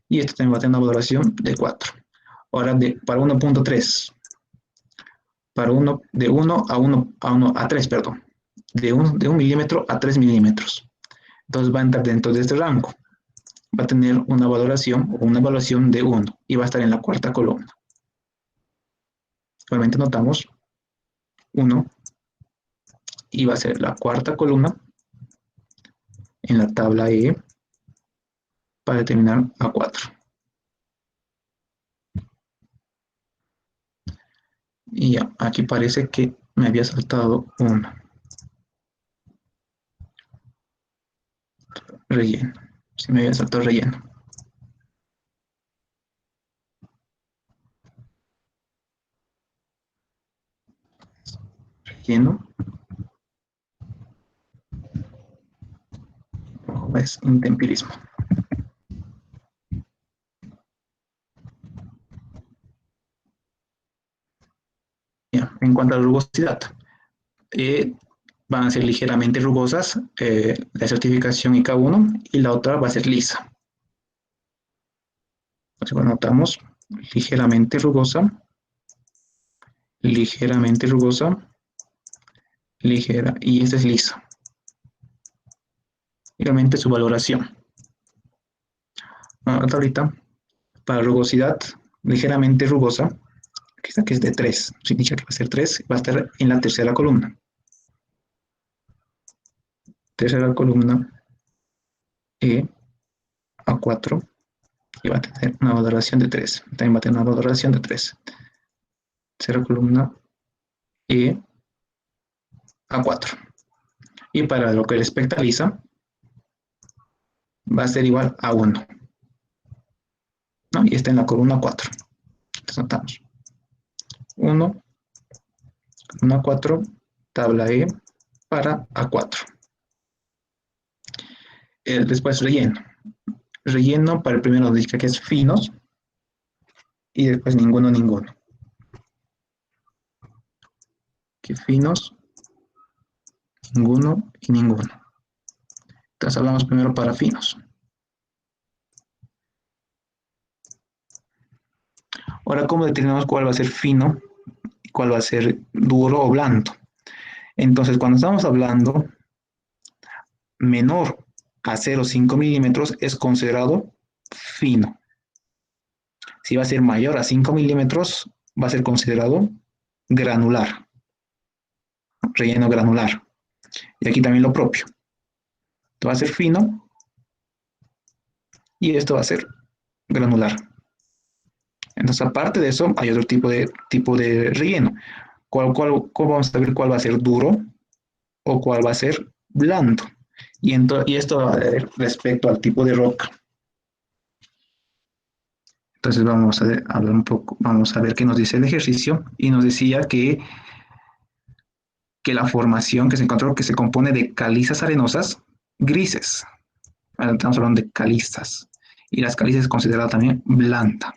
Y esto también va a tener una valoración de 4. Ahora para 1.3. De 1 a 3, perdón. De 1 milímetro a 3 milímetros. Entonces va a entrar dentro de este rango. Va a tener una evaluación de 1 y va a estar en la cuarta columna. Igualmente notamos 1 y va a ser la cuarta columna en la tabla E para determinar A4. Y ya, aquí parece que me había saltado uno. Relleno. Sí, me había saltado relleno. Relleno. es intempirismo. Ya, en cuanto a la rugosidad, van a ser ligeramente rugosas, la certificación IK1, y la otra va a ser lisa. Entonces, bueno, notamos ligeramente rugosa, ligera, y esta es lisa. Igualmente su valoración. Ahora ahorita, para rugosidad, ligeramente rugosa, aquí está que es de 3, significa que va a ser 3, va a estar en la tercera columna. Tercera columna, A4, y va a tener una valoración de 3. También va a tener una valoración de 3. Tercera columna, A4. Y para lo que respecta a lisa, va a ser igual a 1. ¿No? Y está en la columna 4. Entonces notamos. 1, columna 4, tabla E para A4. Después relleno. Relleno para el primero nos dice que es finos. Y después ninguno. Que finos, ninguno y ninguno. Entonces hablamos primero para finos. Ahora, ¿cómo determinamos cuál va a ser fino y cuál va a ser duro o blando? Entonces, cuando estamos hablando menor a 0,5 milímetros es considerado fino. Si va a ser mayor a 5 milímetros, va a ser considerado granular. Relleno granular. Y aquí también lo propio. Esto va a ser fino y esto va a ser granular. Entonces, aparte de eso, hay otro tipo de relleno. ¿Cómo vamos a ver cuál va a ser duro o cuál va a ser blando? Y esto respecto al tipo de roca. Entonces vamos a hablar un poco, vamos a ver qué nos dice el ejercicio. Y nos decía que la formación que se encontró que se compone de calizas arenosas grises. Ahora estamos hablando de calizas. Y las calizas es considerada también blanda.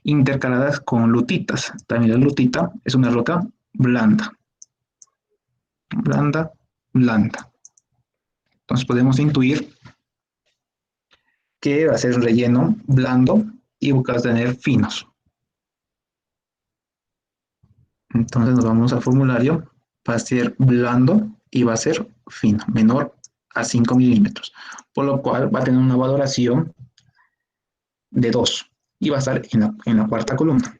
Intercaladas con lutitas. También la lutita es una roca blanda. Blanda. Entonces podemos intuir que va a ser un relleno blando y buscar tener finos. Entonces nos vamos al formulario. Va a ser blando y va a ser fino, menor a 5 milímetros. Por lo cual va a tener una valoración de 2 y va a estar en la cuarta columna.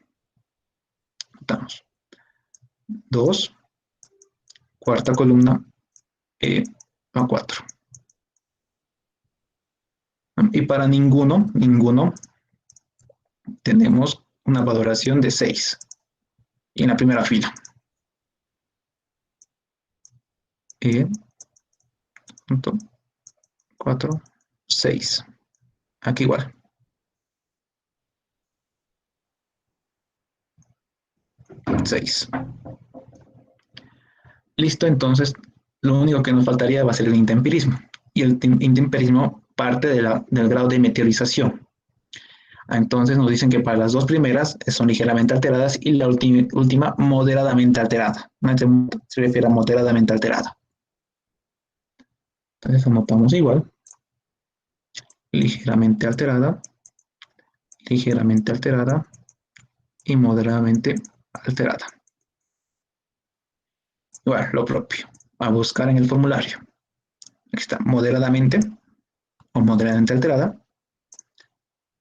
Notamos. 2, cuarta columna, A4. Y para ninguno, tenemos una valoración de 6. Y en la primera fila. 4, 6. Aquí igual. 6. Listo, entonces lo único que nos faltaría va a ser el intempirismo. Y el intempirismo parte del grado de meteorización. Entonces nos dicen que para las dos primeras son ligeramente alteradas y la última moderadamente alterada. Se refiere a moderadamente alterada. Entonces anotamos igual. Ligeramente alterada y moderadamente alterada. Igual, lo propio. A buscar en el formulario. Aquí está, moderadamente o moderadamente alterada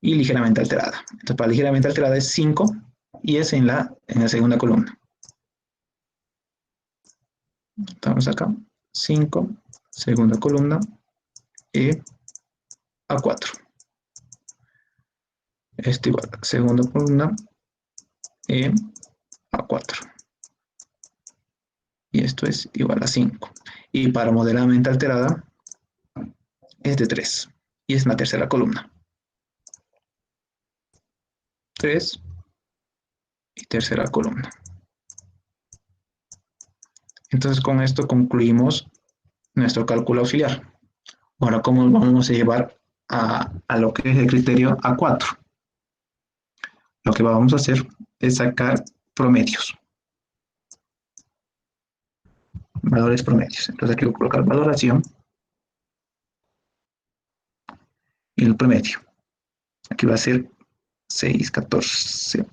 y ligeramente alterada. Entonces, para ligeramente alterada es 5 y es en la segunda columna. Estamos acá. 5, segunda columna, A4. Esto igual, segunda columna, A4. Y esto es igual a 5. Y para moderadamente alterada es de 3. Y es en la tercera columna. 3 y tercera columna. Entonces con esto concluimos nuestro cálculo auxiliar. Ahora, ¿cómo vamos a llevar a lo que es el criterio A4? Lo que vamos a hacer es sacar promedios. Valores promedios. Entonces aquí voy a colocar valoración y el promedio. Aquí va a ser 6, 14.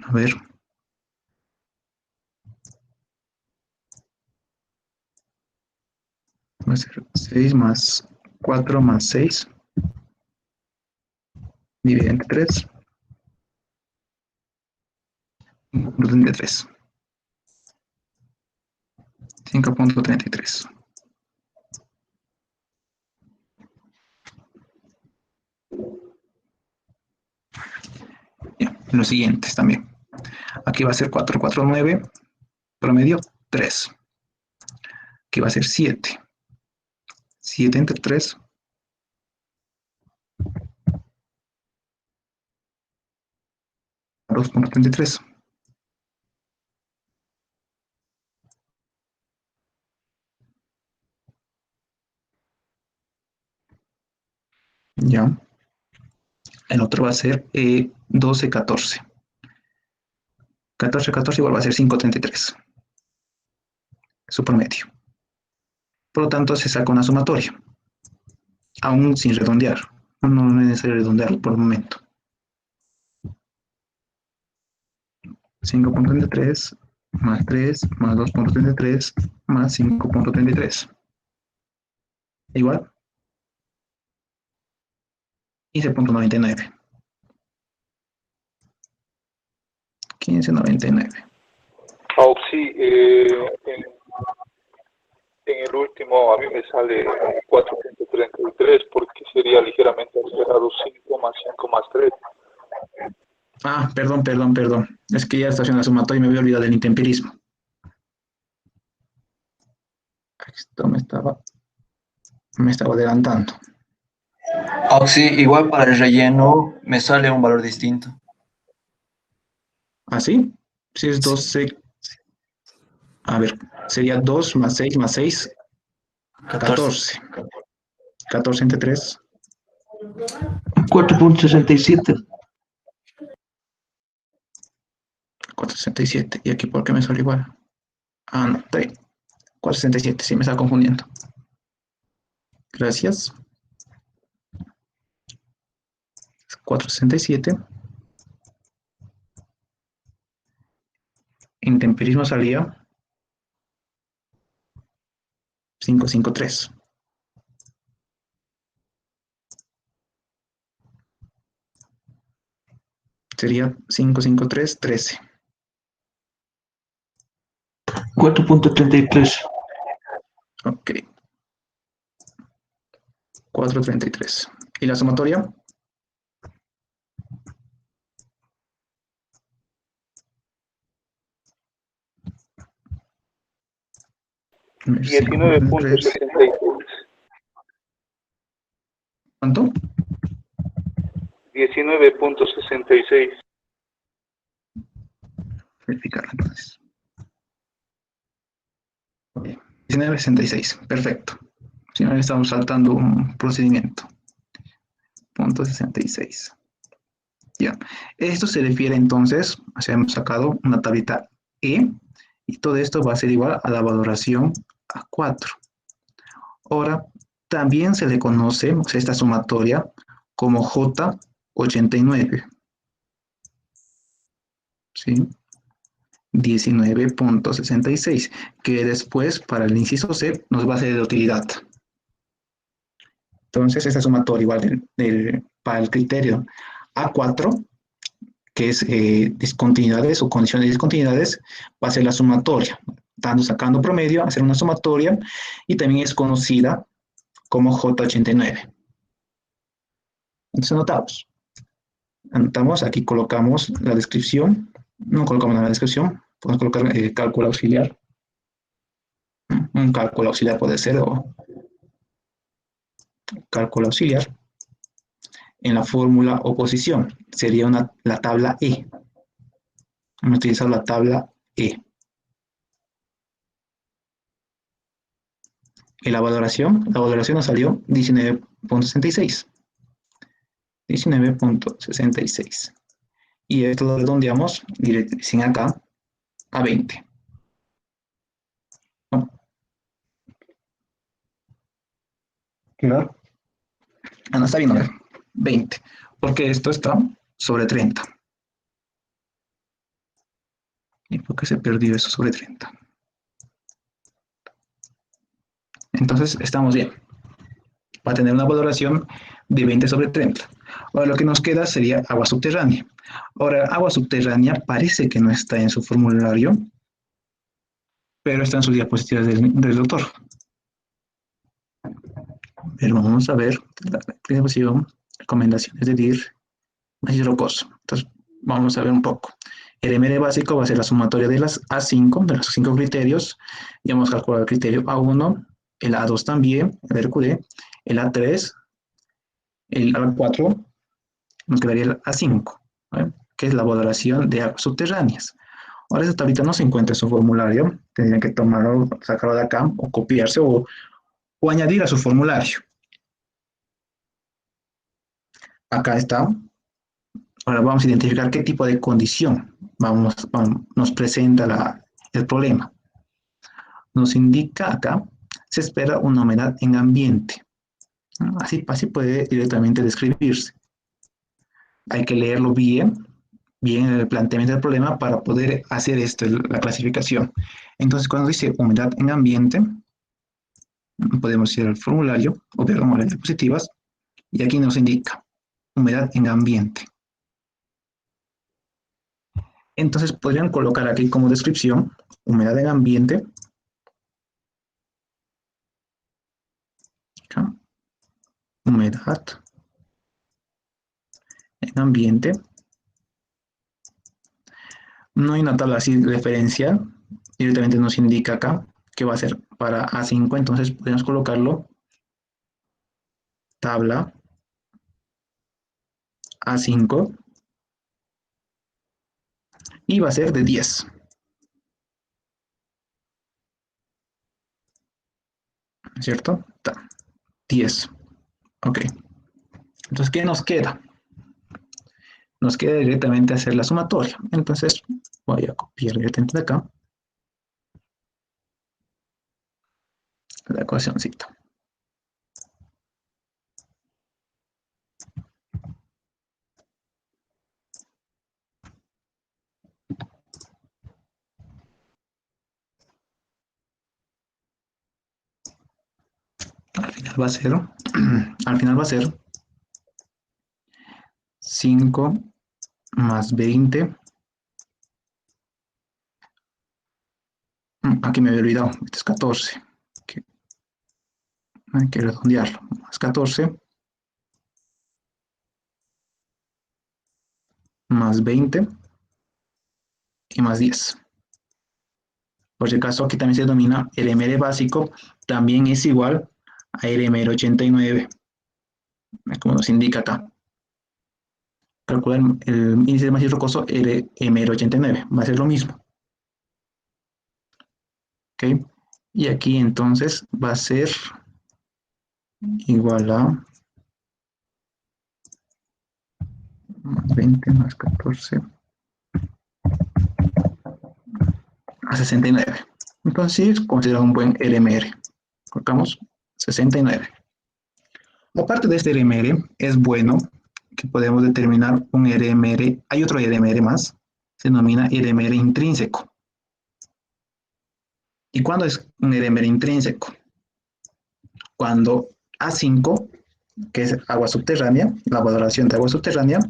A ver. Va a ser 6 más 4 más 6. Divide entre 3. Orden de 3. 5.33. Bien, los siguientes también. Aquí va a ser 449, promedio 3. Aquí va a ser 7. 7 entre 3. 2.33. Ya. El otro va a ser 12, 14. 14, 14 igual va a ser 5.33. Su promedio. Por lo tanto, se saca una sumatoria. Aún sin redondear. No es necesario redondearlo por el momento. 5.33 más 3 más 2.33 más 5.33. Igual 15.99. 15.99. Sí, en el último a mí me sale 433 porque sería ligeramente acelerado 5 más 5 más 3. Ah, perdón. Es que ya está haciendo la sumatoria y me había olvidado del intemperismo. Esto me estaba adelantando. Sí, igual para el relleno me sale un valor distinto. ¿Así? Si es 12. A ver, sería 2 más 6 más 6. 14. 14 entre 3. 4.67. 4.67. ¿Y aquí por qué me sale igual? Ah, no, está bien. 4.67, sí me está confundiendo. Gracias. 4.67. Intemperismo salía 553. Sería 553, 13. 4.33. Ok. 4.33. ¿Y la sumatoria? A ver, 19.66. ¿Cuánto? 19.66. Verificarlo entonces. 19.66. Perfecto. Si no, estamos saltando un procedimiento. Punto 66. Ya. Esto se refiere entonces, o sea, hemos sacado una tablita E y todo esto va a ser igual a la valoración A4. Ahora, también se le conoce, o sea, esta sumatoria como J89. ¿Sí? 19.66, que después para el inciso C nos va a ser de utilidad. Entonces, esta sumatoria igual para el criterio A4, que es discontinuidades o condiciones de discontinuidades, va a ser la sumatoria, sacando promedio, hacer una sumatoria, y también es conocida como J89. Entonces anotamos, aquí colocamos la descripción, no colocamos nada en la descripción, podemos colocar cálculo auxiliar, un cálculo auxiliar puede ser, o cálculo auxiliar, en la fórmula oposición, sería la tabla E. Vamos a utilizar la tabla E. Y la valoración nos salió 19.66. 19.66. Y esto lo redondeamos sin acá a 20. ¿No? Claro. Ah, no, está bien, ¿no? 20. Porque esto está sobre 30. ¿Y por qué se perdió eso sobre 30? Entonces, estamos bien. Va a tener una valoración de 20 sobre 30. Ahora lo que nos queda sería agua subterránea. Ahora, agua subterránea parece que no está en su formulario, pero está en sus diapositivas del doctor. Pero vamos a ver la diapositiva, recomendaciones de DIR, ácido rocoso. Entonces, vamos a ver un poco. El MR básico va a ser la sumatoria de las A5, de los 5 criterios. Ya hemos calculado el criterio A1, el A2 también, el RQD, el A3, el A4, nos quedaría el A5, ¿vale? Que es la valoración de aguas subterráneas. Ahora esta tablita no se encuentra en su formulario, tendrían que tomarlo, sacarlo de acá, o copiarse, o añadir a su formulario. Acá está. Ahora vamos a identificar qué tipo de condición nos presenta el problema. Nos indica acá, se espera una humedad en ambiente. Así puede directamente describirse. Hay que leerlo bien el planteamiento del problema para poder hacer la clasificación. Entonces, cuando dice humedad en ambiente, podemos ir al formulario o ver las diapositivas y aquí nos indica humedad en ambiente. Entonces, podrían colocar aquí como descripción humedad en ambiente. Acá. Humedad en ambiente. No hay una tabla así referencial, directamente nos indica acá que va a ser para A5, entonces podemos colocarlo tabla A5 y va a ser de 10. ¿Cierto? 10. Ok. Entonces, ¿qué nos queda? Nos queda directamente hacer la sumatoria. Entonces, voy a copiar directamente de acá la ecuacióncita. Al final va a ser 5 más 20. Aquí me había olvidado, este es 14. Hay que redondearlo. Más 14. Más 20. Y más 10. Por si acaso, aquí también se denomina el MR básico, también es igual a RMR 89, como nos indica acá. Calcular el índice de macizo rocoso RMR 89, va a ser lo mismo. ¿Ok? Y aquí entonces va a ser igual a más 20 más 14 a 69. Entonces, considera un buen RMR. Colocamos 69. Aparte de este RMR, es bueno que podemos determinar un RMR. Hay otro RMR más, se denomina RMR intrínseco. ¿Y cuándo es un RMR intrínseco? Cuando A5, que es agua subterránea, la valoración de agua subterránea,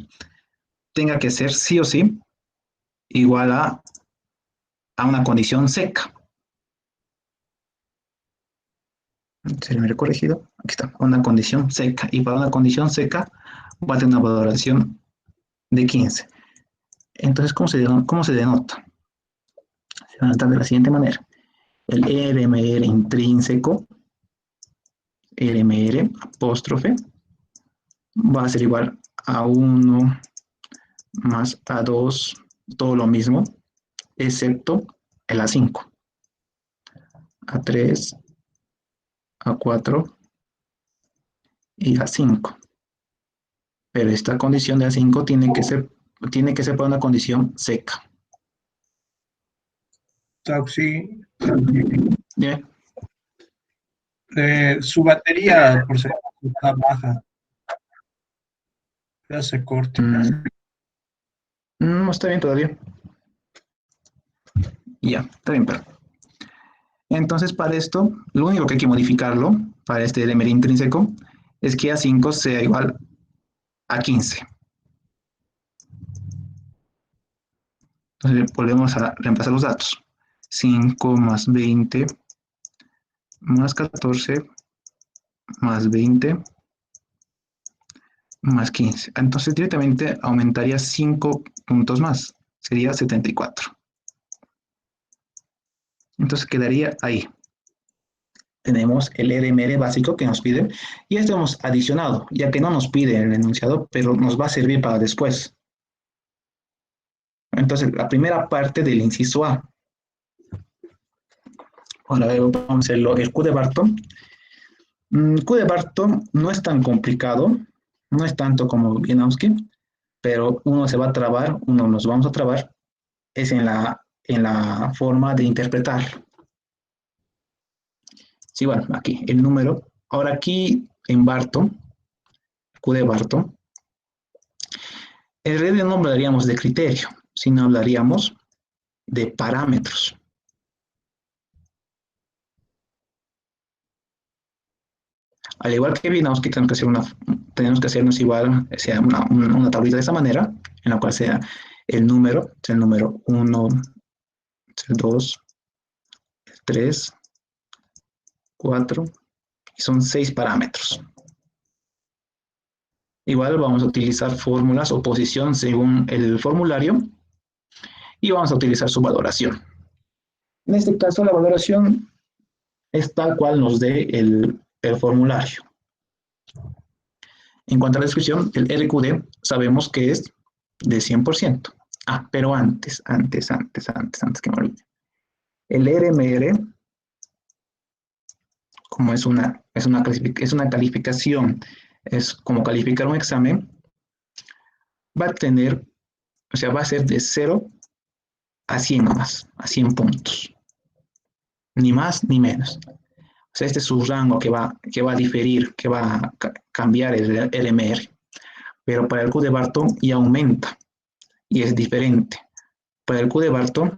tenga que ser sí o sí igual a una condición seca. Se me ha corregido. Aquí está, una condición seca. Y para una condición seca va a tener una valoración de 15. Entonces, ¿cómo se denota? Se denota de la siguiente manera. El RMR intrínseco, RMR apóstrofe, va a ser igual a 1 más A2, todo lo mismo, excepto el A5. A3, A4 y A5. Pero esta condición de A5 tiene que ser para una condición seca. Oxy, Bien. su batería por si acaso está baja. Ya se corta. No está bien todavía. Ya, está bien, pero. Entonces, para esto, lo único que hay que modificarlo, para este elemento intrínseco, es que A5 sea igual a 15. Entonces, volvemos a reemplazar los datos. 5 más 20 más 14 más 20 más 15. Entonces, directamente aumentaría 5 puntos más. Sería 74. Entonces, quedaría ahí. Tenemos el RMR básico que nos pide y este hemos adicionado, ya que no nos pide el enunciado, pero nos va a servir para después. Entonces, la primera parte del inciso A. Ahora vamos a hacerlo el Q de Barton. Q de Barton no es tan complicado, no es tanto como Wieniawski, pero uno se va a trabar, uno nos vamos a trabar, es en la forma de interpretarlo. Sí, bueno, aquí el número. Ahora aquí en Barton, Q de Barton, en realidad no hablaríamos de criterio, sino hablaríamos de parámetros. Al igual que Wieniawski, tenemos que hacernos igual, sea una tablita de esta manera, en la cual sea el número 1, el 2, el 3, 4, y son 6 parámetros. Igual vamos a utilizar fórmulas o posición según el formulario y vamos a utilizar su valoración. En este caso, la valoración es tal cual nos dé el formulario. En cuanto a la descripción, el RQD sabemos que es de 100%. Ah, pero antes que me olvide. El RMR, como es una calificación, es como calificar un examen, va a tener, o sea, va a ser de 0 a 100 nomás, a 100 puntos. Ni más ni menos. O sea, este es su rango que va a diferir, que va a cambiar el RMR. Pero para el Q de Barton ya aumenta y es diferente. Para el Q de Barton,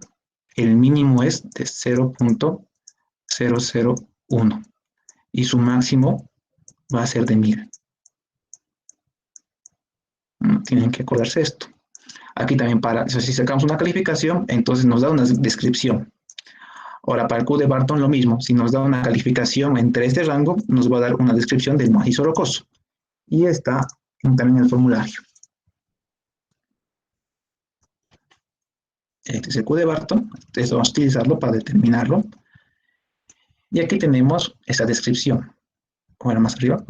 el mínimo es de 0.001 y su máximo va a ser de 1000. Tienen que acordarse esto. Aquí también si sacamos una calificación, entonces nos da una descripción. Ahora, para el Q de Barton lo mismo. Si nos da una calificación entre este rango, nos va a dar una descripción del macizo rocoso. Y está también en el formulario. Este es el Q de Barton. Entonces vamos a utilizarlo para determinarlo. Y aquí tenemos esa descripción. Ahora más arriba.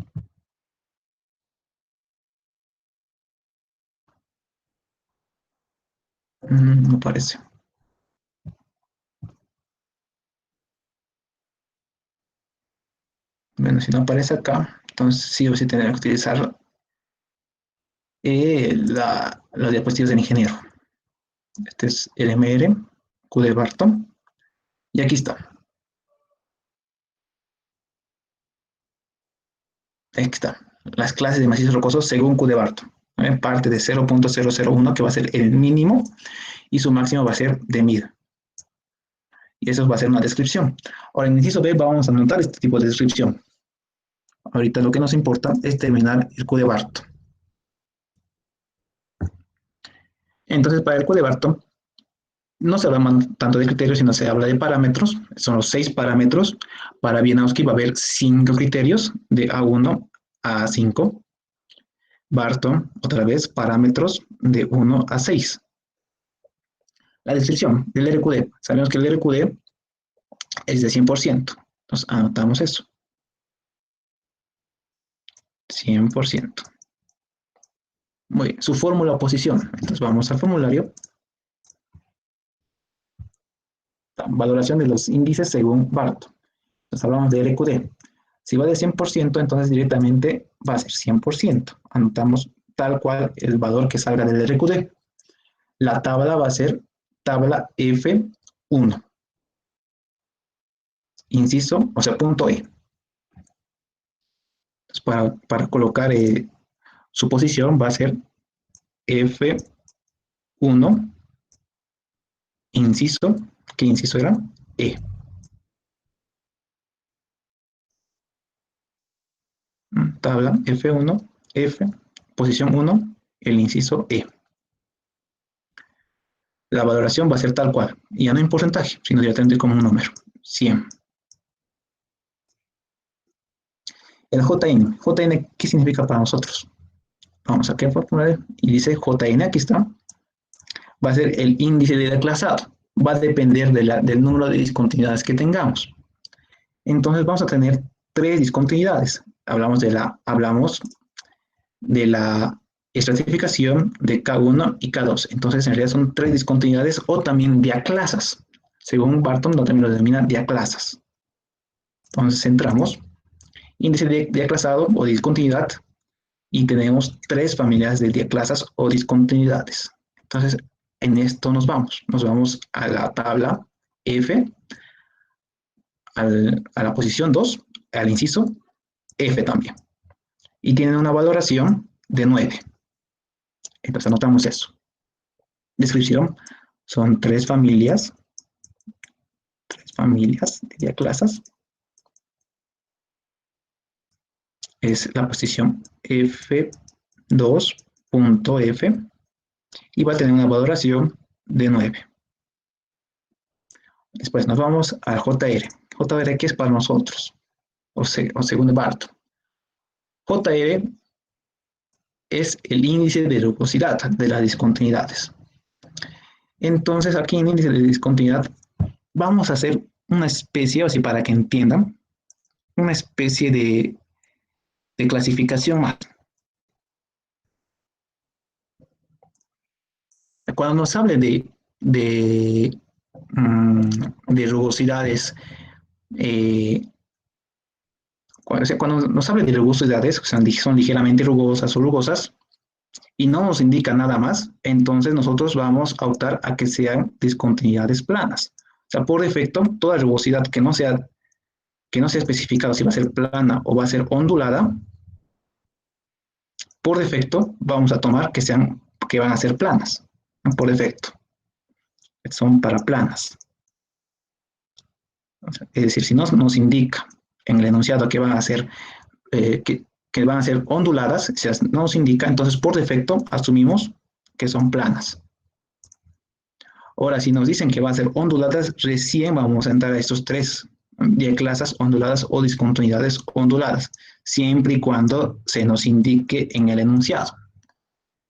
No aparece. Bueno, si no aparece acá, entonces sí o sí tener que utilizar las diapositivas del ingeniero. Este es el MR, Q de Barton. Y aquí está. Aquí está. Las clases de macizo rocoso según Q de Barton. Parte de 0.001, que va a ser el mínimo, y su máximo va a ser de 1000. Y eso va a ser una descripción. Ahora, en el inciso B vamos a anotar este tipo de descripción. Ahorita lo que nos importa es terminar el Q de Barton. Entonces, para el Q de Barton, no se habla tanto de criterios, sino se habla de parámetros. Son los 6 parámetros. Para Wieniawski va a haber 5 criterios, de A1 a A5. Barton, otra vez, parámetros de 1 a 6. La descripción del RQD. Sabemos que el RQD es de 100%. Entonces, anotamos eso. 100%. Muy bien. Su fórmula o posición. Entonces, vamos al formulario. Valoración de los índices según Barton. Entonces, hablamos de RQD. Si va de 100%, entonces directamente va a ser 100%. Anotamos tal cual el valor que salga del RQD. La tabla va a ser tabla F1. Inciso, o sea, punto E. Entonces, para colocar su posición va a ser F1, inciso, ¿qué inciso era? E. Tabla F1, F, posición 1, el inciso E. La valoración va a ser tal cual, y ya no en porcentaje, sino directamente como un número, 100. El JN, JN, ¿qué significa para nosotros? Vamos aquí a poner, y dice JN, aquí está, va a ser el índice de declasado, va a depender del número de discontinuidades que tengamos. Entonces vamos a tener 3 discontinuidades. Hablamos de la estratificación de K1 y K2. Entonces, en realidad son 3 discontinuidades o también diaclasas. Según Barton, también lo denomina diaclasas. Entonces, centramos índice de diaclasado o discontinuidad y tenemos 3 familias de diaclasas o discontinuidades. Entonces, en esto nos vamos. Nos vamos a la tabla F, a la posición 2, al inciso F también. Y tienen una valoración de 9. Entonces anotamos eso. Descripción. Son 3 familias de diaclasas. Es la posición F2.F y va a tener una valoración de 9. Después nos vamos al JR. JR, ¿qué es para nosotros? O según Barton. JR es el índice de rugosidad de las discontinuidades. Entonces, aquí en índice de discontinuidad vamos a hacer una especie, así para que entiendan, una especie de clasificación más. Cuando nos hable de rugosidades, cuando nos hable de rugosidades, o sea, son ligeramente rugosas o rugosas, y no nos indica nada más, entonces nosotros vamos a optar a que sean discontinuidades planas. O sea, por defecto, toda rugosidad que no sea especificada si va a ser plana o va a ser ondulada, por defecto vamos a tomar que van a ser planas, por defecto. Son para planas. Es decir, si no nos indica en el enunciado que van a ser que van a ser onduladas, si no nos indica, entonces por defecto asumimos que son planas. Ahora, si nos dicen que van a ser onduladas, recién vamos a entrar a estos 3 diaclasas onduladas o discontinuidades onduladas, siempre y cuando se nos indique en el enunciado.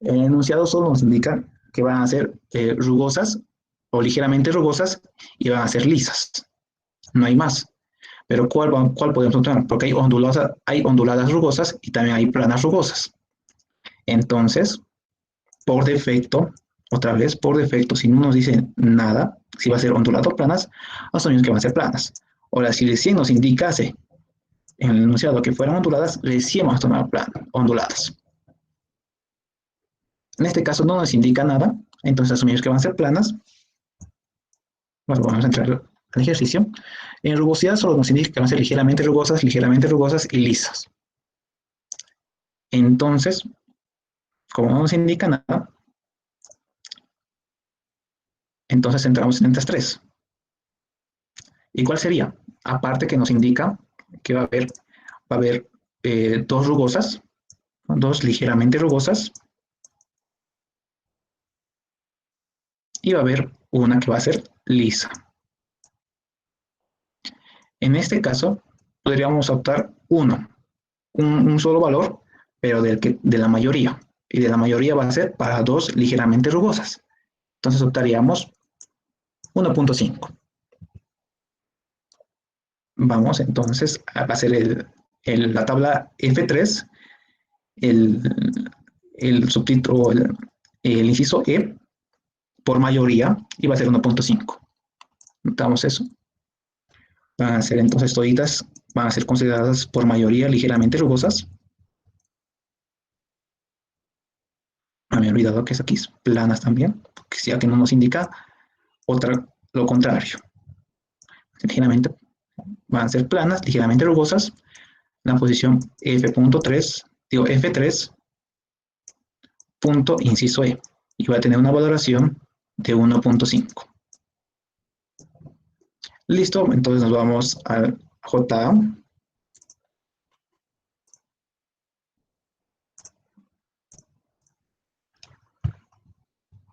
El enunciado solo nos indica que van a ser rugosas o ligeramente rugosas y van a ser lisas. No hay más. Pero ¿cuál podemos encontrar? Porque hay onduladas rugosas y también hay planas rugosas. Entonces, por defecto, otra vez, por defecto, si no nos dice nada, si va a ser ondulado o planas, asumimos que van a ser planas. Ahora, si recién nos indicase en el enunciado que fueran onduladas, recién vamos a tomar onduladas. En este caso no nos indica nada, entonces asumimos que van a ser planas. Bueno, vamos a entrar al ejercicio. En rugosidad solo nos indica que van a ser ligeramente rugosas y lisas. Entonces, como no nos indica nada, entonces entramos en estas 3. ¿Y cuál sería? Aparte que nos indica que va a haber 2 rugosas, 2 ligeramente rugosas, y va a haber una que va a ser lisa. En este caso, podríamos optar un solo valor, pero de la mayoría. Y de la mayoría va a ser para 2 ligeramente rugosas. Entonces optaríamos 1.5. Vamos entonces a hacer la tabla F3, el subtítulo, el inciso E, por mayoría, y va a ser 1.5. Notamos eso. Van a ser entonces toditas van a ser consideradas por mayoría ligeramente rugosas. Me había olvidado que es aquí planas también, porque ya que no nos indica lo contrario. Ligeramente van a ser planas, ligeramente rugosas. La posición F3, punto inciso E, y va a tener una valoración de 1.5. Listo, entonces nos vamos al JA.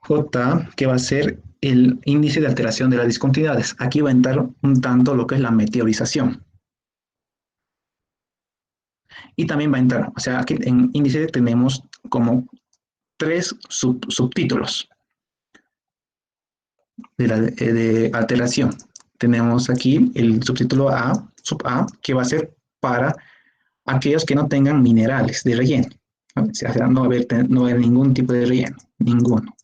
J, que va a ser el índice de alteración de las discontinuidades. Aquí va a entrar un tanto lo que es la meteorización. Y también va a entrar, o sea, aquí en índice tenemos como 3 subtítulos de alteración. Tenemos aquí el subtítulo A, sub A, que va a ser para aquellos que no tengan minerales de relleno. O sea, no va a haber ningún tipo de relleno, ninguno.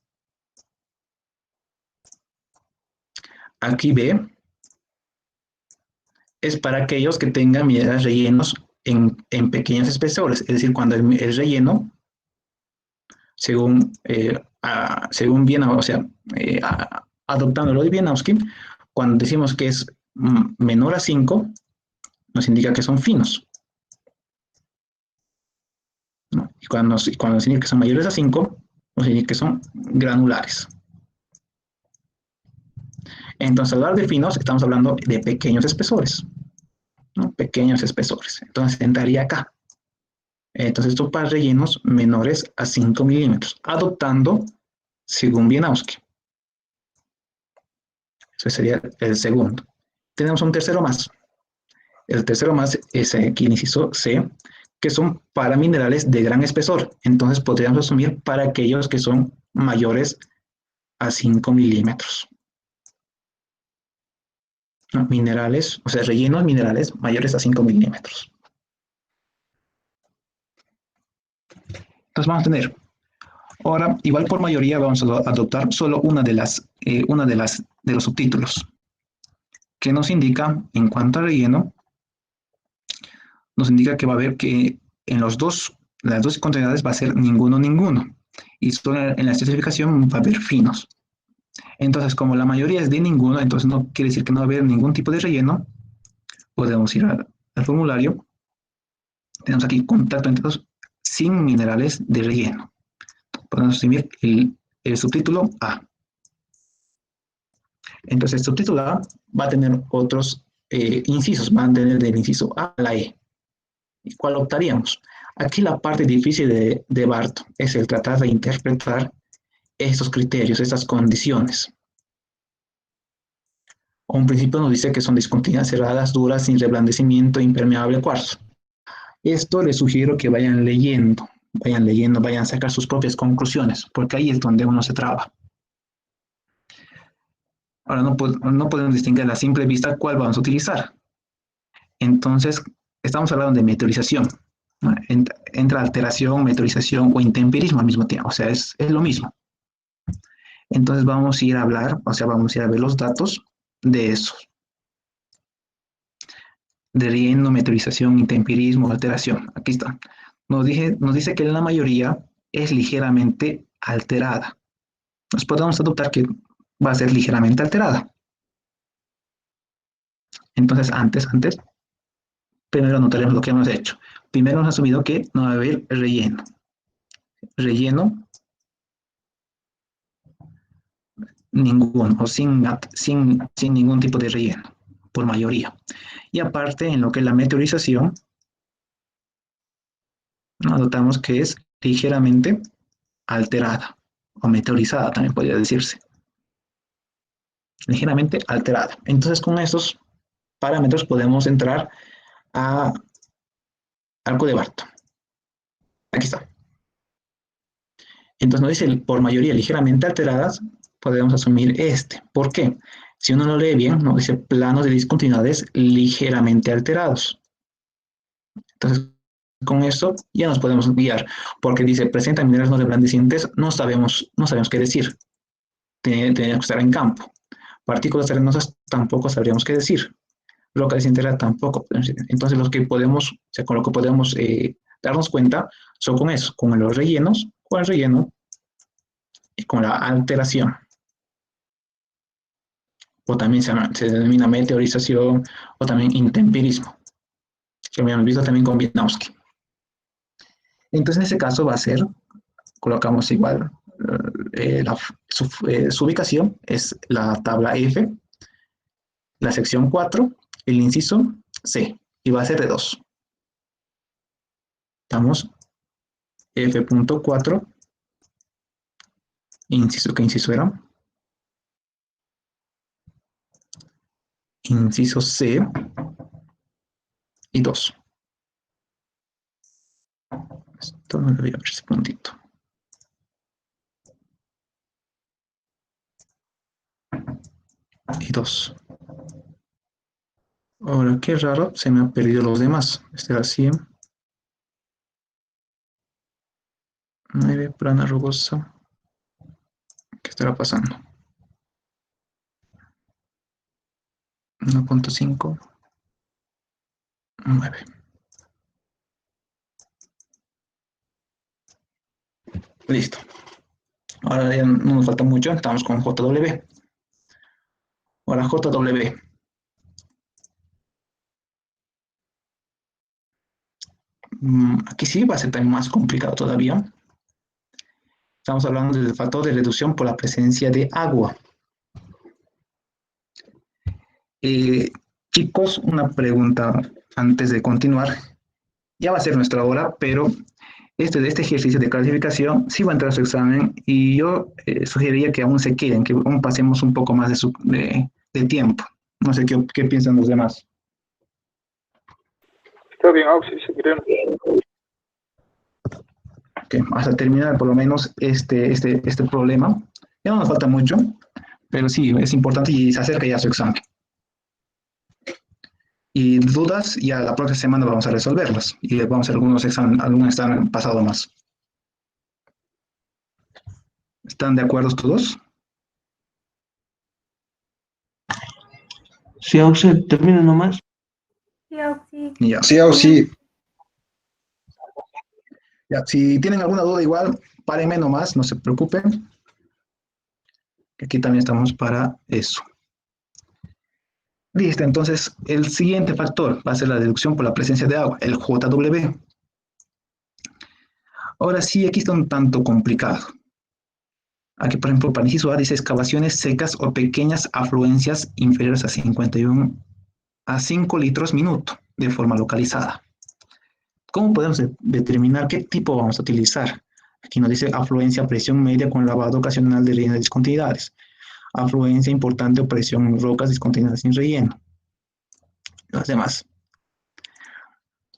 Aquí B es para aquellos que tengan minerales rellenos en pequeños espesores, es decir, cuando el relleno, según Vienna, o sea, adoptando lo de Wieniawski, cuando decimos que es menor a 5, nos indica que son finos. ¿No? Y cuando nos indica que son mayores a 5, nos indica que son granulares. Entonces, al hablar de finos, estamos hablando de pequeños espesores, ¿no? Pequeños espesores. Entonces, entraría acá. Entonces, esto para rellenos menores a 5 milímetros, adoptando según Wieniawski. Eso sería el segundo. Tenemos un tercero más. El tercero más es aquí el inciso C, que son para minerales de gran espesor. Entonces, podríamos asumir para aquellos que son mayores a 5 milímetros. ¿No? Minerales, o sea, rellenos minerales mayores a 5 milímetros. Entonces vamos a tener, ahora, igual por mayoría vamos a adoptar solo una de los subtítulos, que nos indica, en cuanto a relleno, nos indica que va a haber que en las dos contenidas va a ser ninguno, y solo en la especificación va a haber finos. Entonces, como la mayoría es de ninguno, entonces no quiere decir que no va a haber ningún tipo de relleno. Podemos ir al formulario. Tenemos aquí contacto entre dos sin minerales de relleno. Podemos asumir el subtítulo A. Entonces, el subtítulo A va a tener otros incisos, van a tener del inciso A a la E. ¿Y cuál optaríamos? Aquí la parte difícil de Barth es el tratar de interpretar estos criterios, estas condiciones. Un principio nos dice que son discontinuidades cerradas, duras, sin reblandecimiento, impermeable a cuarzo. Esto les sugiero que vayan leyendo, vayan a sacar sus propias conclusiones, porque ahí es donde uno se traba. Ahora no podemos distinguir a la simple vista cuál vamos a utilizar. Entonces, estamos hablando de meteorización, ¿no? Entra alteración, meteorización o intemperismo al mismo tiempo, o sea, es lo mismo. Entonces vamos a ir a ver los datos de eso. De relleno, meteorización, intemperismo, alteración. Aquí está. Nos dice que la mayoría es ligeramente alterada. Nos podemos adoptar que va a ser ligeramente alterada. Entonces, antes, primero anotaremos lo que hemos hecho. Primero hemos asumido que no va a haber relleno. Relleno ninguno, o sin ningún tipo de relleno, por mayoría. Y aparte, en lo que es la meteorización, notamos que es ligeramente alterada, o meteorizada también podría decirse. Ligeramente alterada. Entonces, con estos parámetros podemos entrar a algo de Barth. Aquí está. Entonces nos dice por mayoría ligeramente alteradas, podemos asumir este. ¿Por qué? Si uno lo lee bien, nos dice planos de discontinuidades ligeramente alterados. Entonces, con esto ya nos podemos guiar, porque dice presenta minerales no reblandecientes, no sabemos qué decir. Tendría que estar en campo. Partículas arenosas tampoco sabríamos qué decir. rocas íntegras tampoco. Entonces, lo que podemos, o sea, con lo que podemos darnos cuenta son con eso, con los rellenos, con el relleno y con la alteración. O también se denomina meteorización o también intemperismo, que habíamos visto también con Wieniawski. Entonces, en ese caso va a ser, colocamos igual, su ubicación es la tabla F, la sección 4, el inciso C, y va a ser de 2. Estamos F.4, inciso, ¿qué inciso era? Inciso C y 2. Esto no debería haber ese puntito. Y 2. Ahora, qué raro, se me han perdido los demás. Este era 100. 9, plana rugosa. ¿Qué estará pasando? 1.5. 9. Listo. Ahora ya no nos falta mucho, estamos con JW. Ahora JW. Aquí sí va a ser también más complicado todavía. Estamos hablando del factor de reducción por la presencia de agua. Chicos, una pregunta antes de continuar. Ya va a ser nuestra hora, pero de este ejercicio de clasificación sí va a entrar a su examen y yo sugeriría que aún se queden, que aún pasemos un poco más de tiempo. No sé qué piensan los demás. Está bien, Auxi, seguiremos. Okay, hasta terminar por lo menos este problema. Ya no nos falta mucho, pero sí, es importante y se acerca ya a su examen. Y dudas, ya la próxima semana vamos a resolverlas y vamos a hacer algún examen pasado más. ¿Están de acuerdo todos? Sí, Auxi, termina nomás. Sí, Auxi. Ya. Sí, Auxi. Ya, si tienen alguna duda igual, párenme nomás, no se preocupen. Aquí también estamos para eso. Listo, entonces el siguiente factor va a ser la deducción por la presencia de agua, el JW. Ahora sí, aquí está un tanto complicado. Aquí, por ejemplo, para inciso A dice excavaciones secas o pequeñas afluencias inferiores a 51 a 5 litros minuto de forma localizada. ¿Cómo podemos determinar qué tipo vamos a utilizar? Aquí nos dice afluencia a presión media con lavado ocasional de relleno de discontinuidades. Afluencia importante o presión rocas discontinuadas sin relleno. Las demás.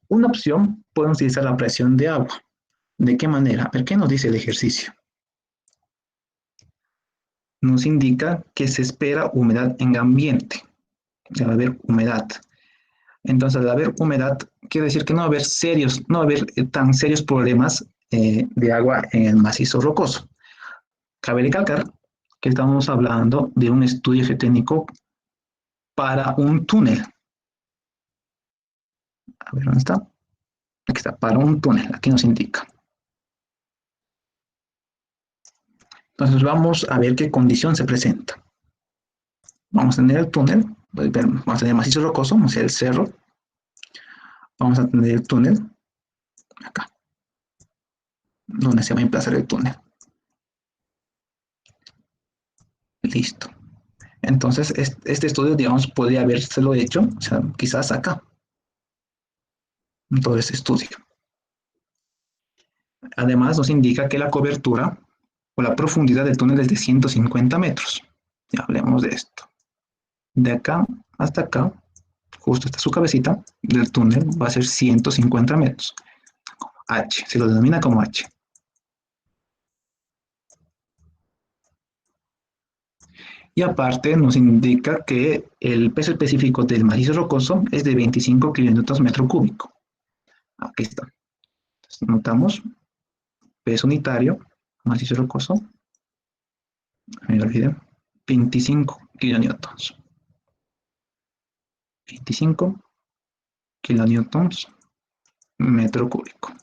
Una opción, podemos utilizar la presión de agua. ¿De qué manera? A ver, ¿qué nos dice el ejercicio? Nos indica que se espera humedad en ambiente. O sea, va a haber humedad. Entonces, al haber humedad, quiere decir que no va a haber tan serios problemas de agua en el macizo rocoso. Cabe recalcar que estamos hablando de un estudio geotécnico para un túnel. A ver, ¿dónde está? Aquí está, para un túnel, aquí nos indica. Entonces vamos a ver qué condición se presenta. Vamos a tener el túnel, vamos a tener el macizo rocoso, vamos a hacer el cerro. Vamos a tener el túnel, acá, donde se va a emplazar el túnel. Listo. Entonces, este estudio, digamos, podría habérselo hecho, o sea, quizás acá, en todo este estudio. Además, nos indica que la cobertura o la profundidad del túnel es de 150 metros. Ya hablemos de esto. De acá hasta acá, justo hasta su cabecita del túnel, va a ser 150 metros. H, se lo denomina como H. Y aparte nos indica que el peso específico del macizo rocoso es de 25 kilonewtons metro cúbico. Aquí está. Entonces, notamos peso unitario, macizo rocoso, me olvidé, 25 kilonewtons. 25 kilonewtons metro cúbico.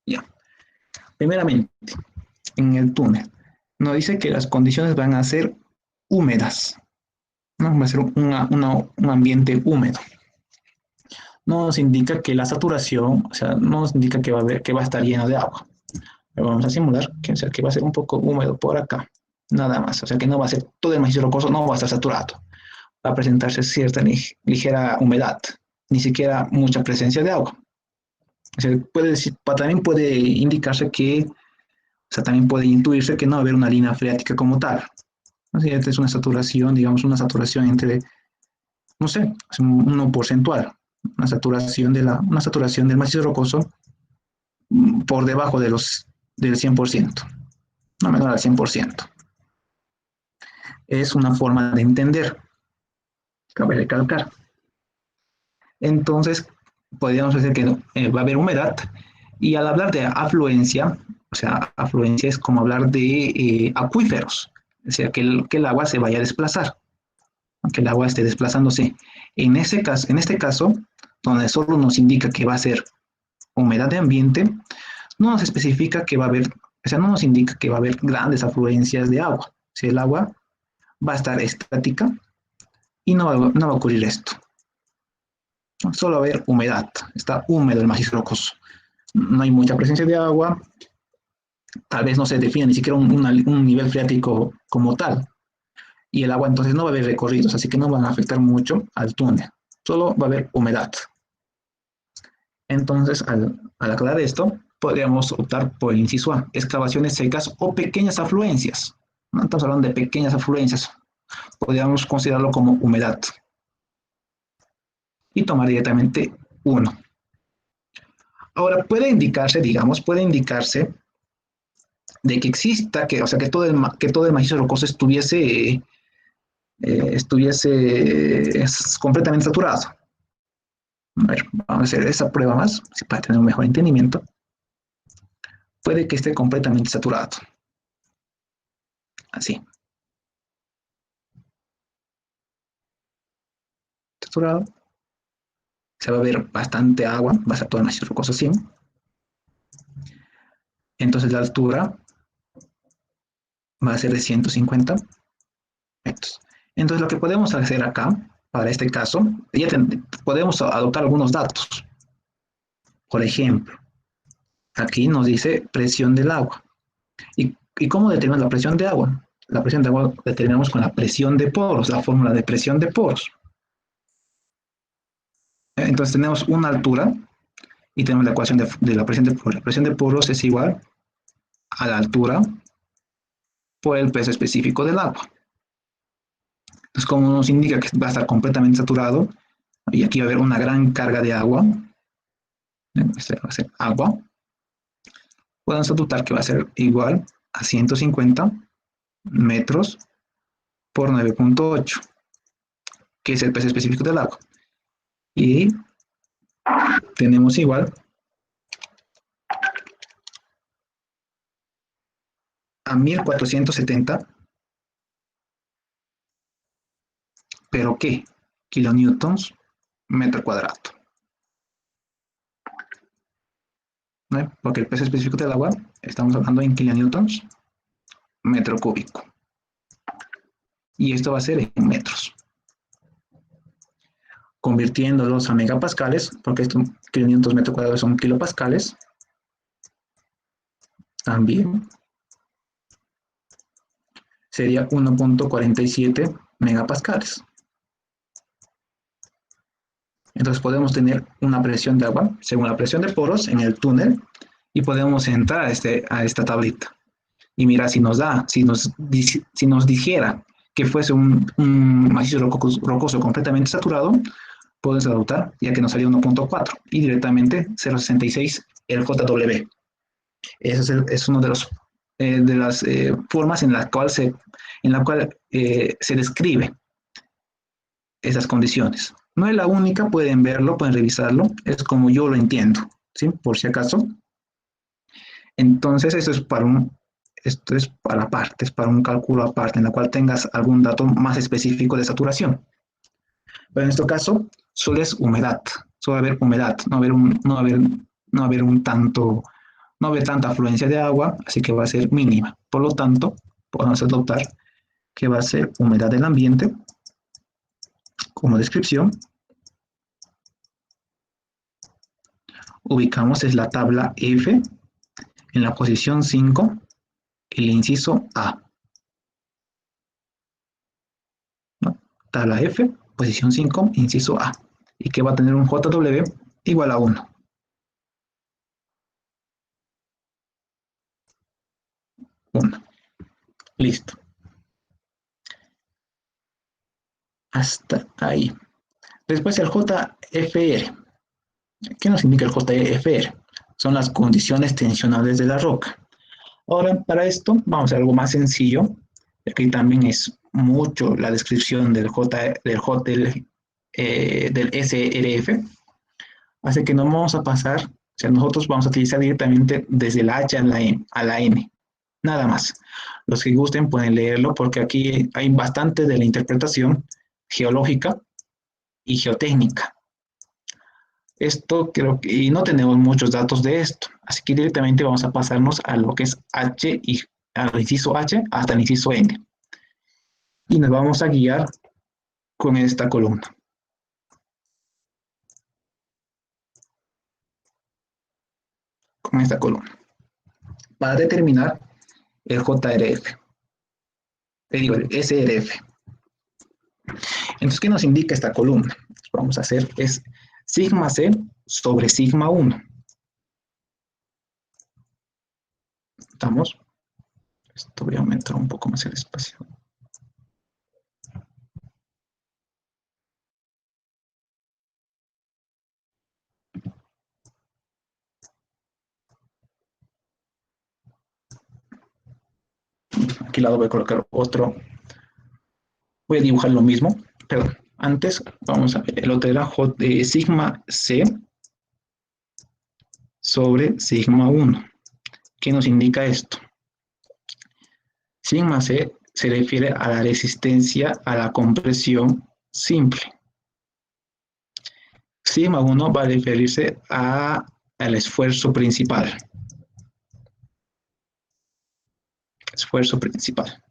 Ya. Primeramente, en el túnel, nos dice que las condiciones van a ser húmedas, ¿no? Va a ser un ambiente húmedo. No nos indica que la saturación, o sea, no nos indica que va a estar lleno de agua. Pero vamos a simular que, o sea, que va a ser un poco húmedo por acá, nada más. O sea, que no va a ser todo el macizo rocoso, no va a estar saturado. Va a presentarse cierta ligera humedad, ni siquiera mucha presencia de agua. O sea, también puede indicarse que, o sea, también puede intuirse que no va a haber una línea freática como tal. O sea, esta es una saturación, digamos, una saturación entre, no sé, uno porcentual, una saturación del macizo rocoso por debajo del 100%, no menor al 100%. Es una forma de entender, cabe recalcar. Entonces, podríamos decir que va a haber humedad, y al hablar de afluencia, o sea, afluencia es como hablar de acuíferos, o sea, que el agua se vaya a desplazar, que el agua esté desplazándose. En este caso, donde solo nos indica que va a ser humedad de ambiente, no nos especifica que va a haber, o sea, no nos indica que va a haber grandes afluencias de agua. Si el agua va a estar estática y no va a ocurrir esto. Solo va a haber humedad, está húmedo el macizo rocoso. No hay mucha presencia de agua, tal vez no se define ni siquiera un nivel freático como tal. Y el agua entonces no va a haber recorridos, así que no van a afectar mucho al túnel. Solo va a haber humedad. Entonces, al aclarar esto, podríamos optar por el inciso A, excavaciones secas o pequeñas afluencias. No estamos hablando de pequeñas afluencias. Podríamos considerarlo como humedad. Y tomar directamente 1. Ahora, puede indicarse de que exista, o sea, que todo el macizo rocoso estuviese completamente saturado. A ver, vamos a hacer esa prueba más, para tener un mejor entendimiento. Puede que esté completamente saturado. Así. Saturado. Se va a ver bastante agua, va a ser todo el macizo rocoso así. Entonces la altura va a ser de 150 metros. Entonces lo que podemos hacer acá, para este caso, podemos adoptar algunos datos. Por ejemplo, aquí nos dice presión del agua. ¿Y cómo determinamos la presión de agua? La presión de agua la determinamos con la presión de poros, la fórmula de presión de poros. Entonces tenemos una altura y tenemos la ecuación de la presión de poros. La presión de poros es igual a la altura por el peso específico del agua. Entonces, como nos indica que va a estar completamente saturado, y aquí va a haber una gran carga de agua, este va a ser agua, podemos adoptar que va a ser igual a 150 metros por 9.8, que es el peso específico del agua. Y tenemos igual a 1470, ¿pero qué? Kilonewtons metro cuadrado. ¿No? Porque el peso específico del agua, estamos hablando en kilonewtons metro cúbico. Y esto va a ser en metros. Convirtiéndolos a megapascales, porque estos kilonewtons metro cuadrado son kilopascales, también sería 1.47 megapascales. Entonces podemos tener una presión de agua según la presión de poros en el túnel, y podemos entrar a esta tablita. Y mira, si nos dijera que fuese un macizo rocoso completamente saturado, podemos adoptar, ya que nos salía 1.4 y directamente 0.66 el JW. Eso es una de las formas en la cual se describe esas condiciones. No es la única, pueden verlo, pueden revisarlo, es como yo lo entiendo, ¿sí? Por si acaso. Entonces, eso es para Esto es para partes, para un cálculo aparte, en la cual tengas algún dato más específico de saturación. Pero en este caso, solo es humedad, solo va a haber humedad, no va a haber tanta afluencia de agua, así que va a ser mínima. Por lo tanto, podemos adoptar que va a ser humedad del ambiente como descripción. Ubicamos es la tabla F en la posición 5, el inciso A. ¿No? Tabla F, posición 5, inciso A. Y que va a tener un JW igual a 1. Listo. Hasta ahí. Después el JFR. ¿Qué nos indica el JFR? Son las condiciones tensionales de la roca. Ahora, para esto, vamos a hacer algo más sencillo. Aquí también es mucho la descripción del SRF. Así que nos vamos a pasar, o sea, nosotros vamos a utilizar directamente desde la H a la N. Nada más. Los que gusten pueden leerlo porque aquí hay bastante de la interpretación geológica y geotécnica. Esto creo que, y no tenemos muchos datos de esto, así que directamente vamos a pasarnos a lo que es H y al inciso H hasta el inciso N. Y nos vamos a guiar con esta columna. Con esta columna. Para determinar el JRF. Digo, el SRF. Entonces, ¿qué nos indica esta columna? Vamos a hacer es sigma C sobre sigma 1. ¿Estamos? Esto voy a aumentar un poco más el espacio. Aquí al lado voy a colocar otro. Voy a dibujar lo mismo, pero antes vamos a ver el otro era sigma C sobre sigma 1. ¿Qué nos indica esto? Sigma C se refiere a la resistencia a la compresión simple. Sigma 1 va a referirse al esfuerzo principal. Esfuerzo principal.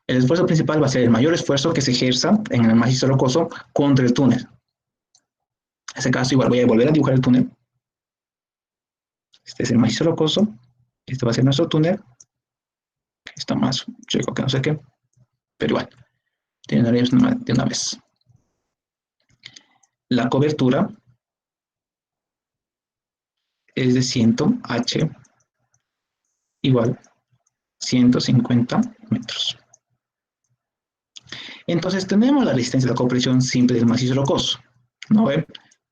El esfuerzo principal va a ser el mayor esfuerzo que se ejerza en el macizo rocoso contra el túnel. En este caso, igual voy a volver a dibujar el túnel. Este es el macizo rocoso. Este va a ser nuestro túnel. Está más chico que no sé qué. Pero igual, terminaremos de una vez. La cobertura es de 100 H igual 150 metros. Entonces tenemos la resistencia de la compresión simple del macizo rocoso, ¿no?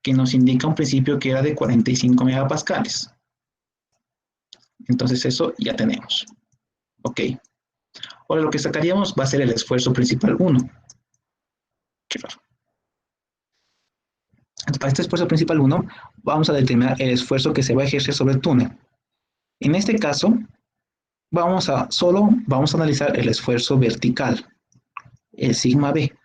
Que nos indica un principio que era de 45 megapascales. Entonces eso ya tenemos. Ok. Ahora lo que sacaríamos va a ser el esfuerzo principal 1. Qué raro. Entonces, para este esfuerzo principal 1, vamos a determinar el esfuerzo que se va a ejercer sobre el túnel. En este caso, vamos a analizar el esfuerzo vertical, el sigma B,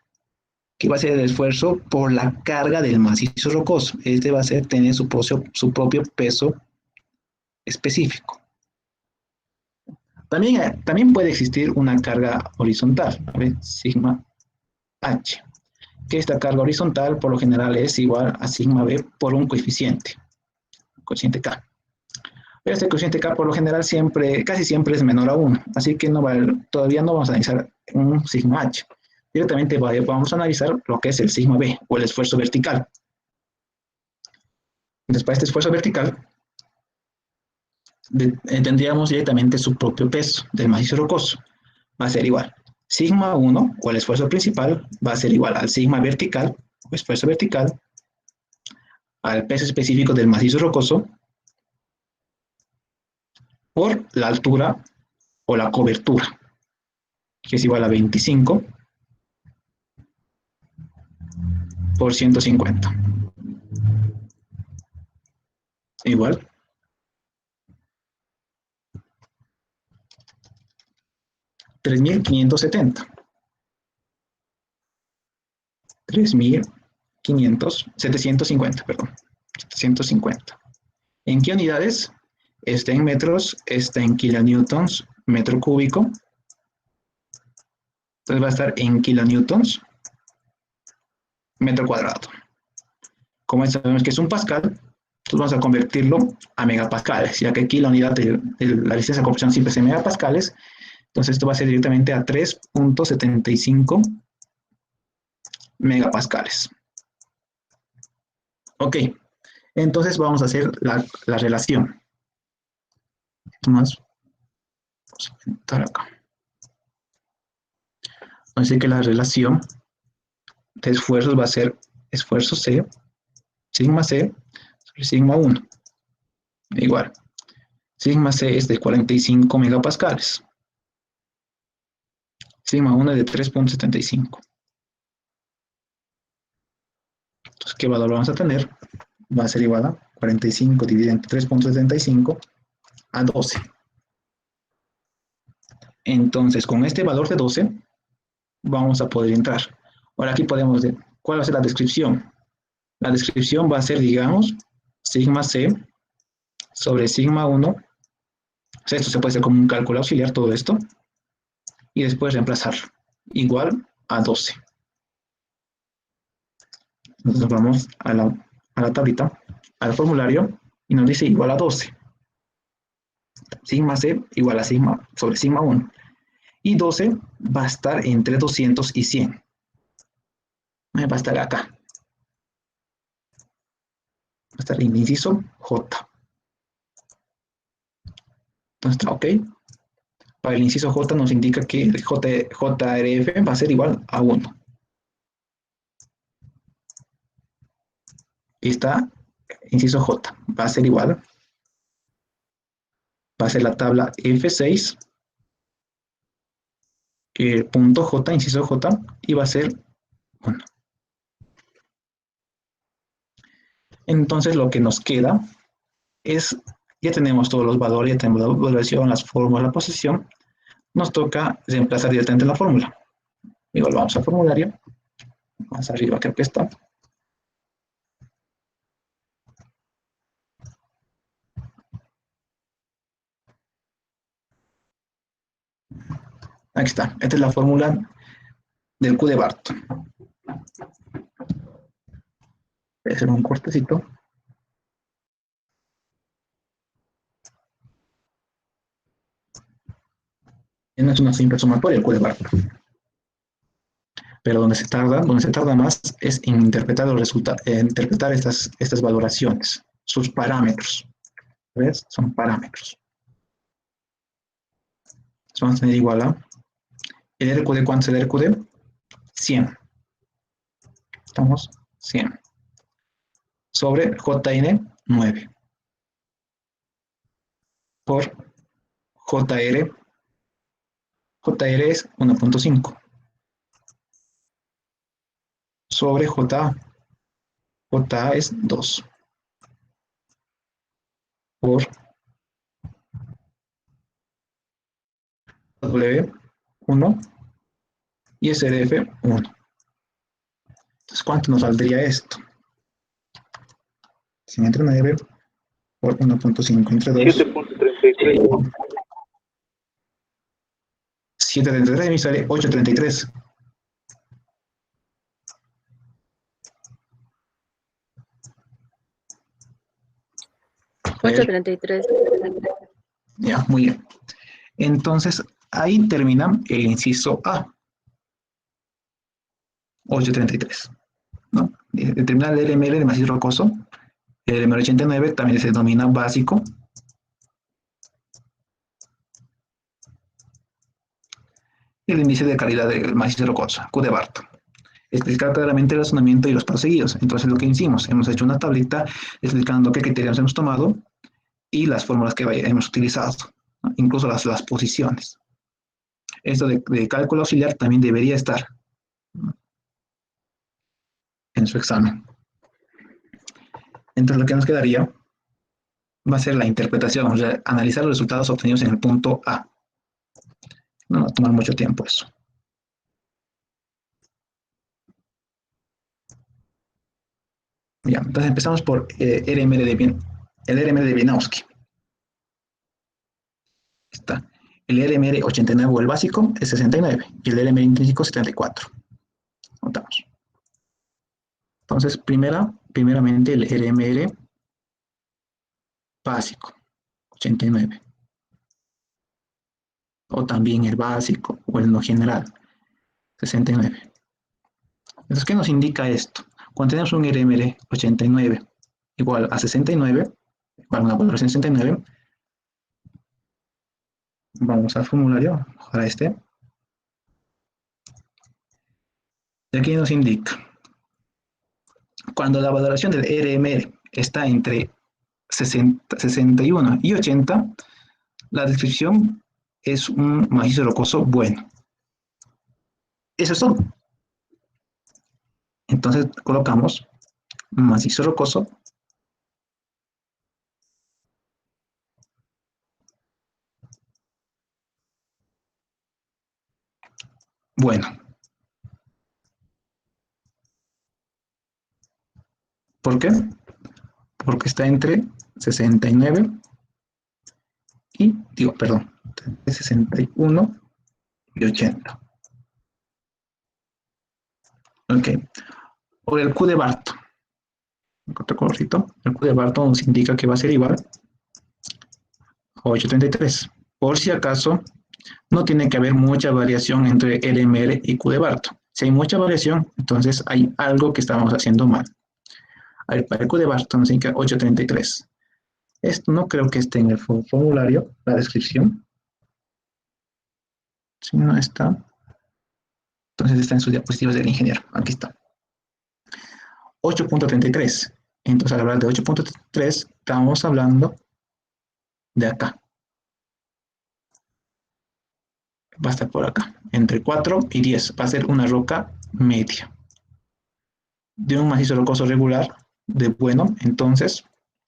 que va a ser el esfuerzo por la carga del macizo rocoso. Este va a tener su propio peso específico. También puede existir una carga horizontal, ¿vale? Sigma H, que esta carga horizontal por lo general es igual a sigma B por un coeficiente K. Pero este coeficiente K por lo general casi siempre es menor a 1, así que todavía no vamos a analizar un sigma H. Directamente vamos a analizar lo que es el sigma B o el esfuerzo vertical. Entonces, para este esfuerzo vertical, tendríamos directamente su propio peso del macizo rocoso. Va a ser igual. Sigma 1 o el esfuerzo principal va a ser igual al sigma vertical o esfuerzo vertical, al peso específico del macizo rocoso, por la altura o la cobertura, que es igual a 25 por 150. Igual 3.570. 750, perdón. 750. ¿En qué unidades? Está en metros, está en kilonewtons, metro cúbico. Entonces va a estar en kilonewtons, metro cuadrado. Como sabemos que es un pascal, entonces vamos a convertirlo a megapascales, ya que aquí la unidad de la licencia de compresión siempre es en megapascales. Entonces esto va a ser directamente a 3.75 megapascales. Ok, entonces vamos a hacer la relación. Vamos a aumentar acá. Vamos a decir que la relación de esfuerzos va a ser esfuerzo C, sigma C, sobre sigma 1. Igual, sigma C es de 45 megapascales. Sigma 1 es de 3.75. Entonces, ¿qué valor vamos a tener? Va a ser igual a 45 dividido entre 3.75 a 12. Entonces, con este valor de 12, vamos a poder entrar. Ahora aquí podemos ver cuál va a ser la descripción. La descripción va a ser, digamos, sigma C sobre sigma 1. O sea, esto se puede hacer como un cálculo auxiliar, todo esto. Y después reemplazar igual a 12. Entonces vamos a la tablita, al formulario, y nos dice igual a 12. Sigma C igual a sigma sobre sigma 1. Y 12 va a estar entre 200 y 100. Va a estar acá. Va a estar el inciso J. Entonces está ok. Para el inciso J nos indica que el JRF va a ser igual a 1. Y está inciso J. Va a ser igual. Va a ser la tabla F6. Punto J, inciso J. Y va a ser 1. Entonces lo que nos queda es, ya tenemos todos los valores, ya tenemos la evaluación, las fórmulas, la posición. Nos toca reemplazar directamente la fórmula. Igual vamos al formulario. Más arriba creo que está. Aquí está. Esta es la fórmula del Q de Barton. Voy a hacer un cortecito. No es una simple sumatoria el Q de Barton. Pero donde se tarda más es en interpretar los resultados, interpretar estas valoraciones, sus parámetros. ¿Ves? Son parámetros. Entonces vamos a tener igual a el RQD, ¿cuánto es el RQD? 100. Estamos 100. Sobre JN, 9. Por JR. JR es 1.5. Sobre JA. JA es 2. Por W, 1. Y SRF, 1. Entonces, ¿cuánto nos saldría esto? 100 entre 9 por 1.5 entre 2. 7.33. 7.33 me sale 8.33. Ya, muy bien. Entonces, ahí termina el inciso A. 8.33. ¿No? Determinar el LML de macizo rocoso. El LML 89 también se denomina básico. El índice de calidad del macizo rocoso, Q de Barton. Explicar claramente el razonamiento y los proseguidos. Entonces, lo que hicimos, hemos hecho una tablita explicando qué criterios hemos tomado y las fórmulas que hemos utilizado, ¿no? Incluso las posiciones. Esto de cálculo auxiliar también debería estar, ¿no?, en su examen. Entonces, lo que nos quedaría va a ser la interpretación, o sea, analizar los resultados obtenidos en el punto A. No va a tomar mucho tiempo eso. Ya, entonces empezamos por el RMR de Wieniawski. Está. El RMR 89 o el básico es 69 y el RMR intrínseco 74. Notamos. Entonces, primeramente el RMR básico, 89. O también el básico o el no general, 69. Entonces, ¿qué nos indica esto? Cuando tenemos un RMR 89 igual a 69, igual a una valoración 69, vamos al formulario, para este. Y aquí nos indica, cuando la valoración del RMR está entre 61 y 80, la descripción es un macizo rocoso bueno. Eso es todo. Entonces colocamos macizo rocoso bueno. ¿Por qué? Porque está entre 69 y, perdón, entre 61 y 80. Ok. Por el Q de Barton. Otro colorcito. El Q de Barton nos indica que va a ser igual a 833. Por si acaso, no tiene que haber mucha variación entre LMR y Q de Barton. Si hay mucha variación, entonces hay algo que estamos haciendo mal. A ver, para el Q de Barton nos indica 833. Esto no creo que esté en el formulario, la descripción. Si no está, entonces está en sus diapositivas del ingeniero. Aquí está. 8.33. Entonces, al hablar de 8.33, estamos hablando de acá. Va a estar por acá. Entre 4 y 10. Va a ser una roca media. De un macizo rocoso regular, de bueno, entonces,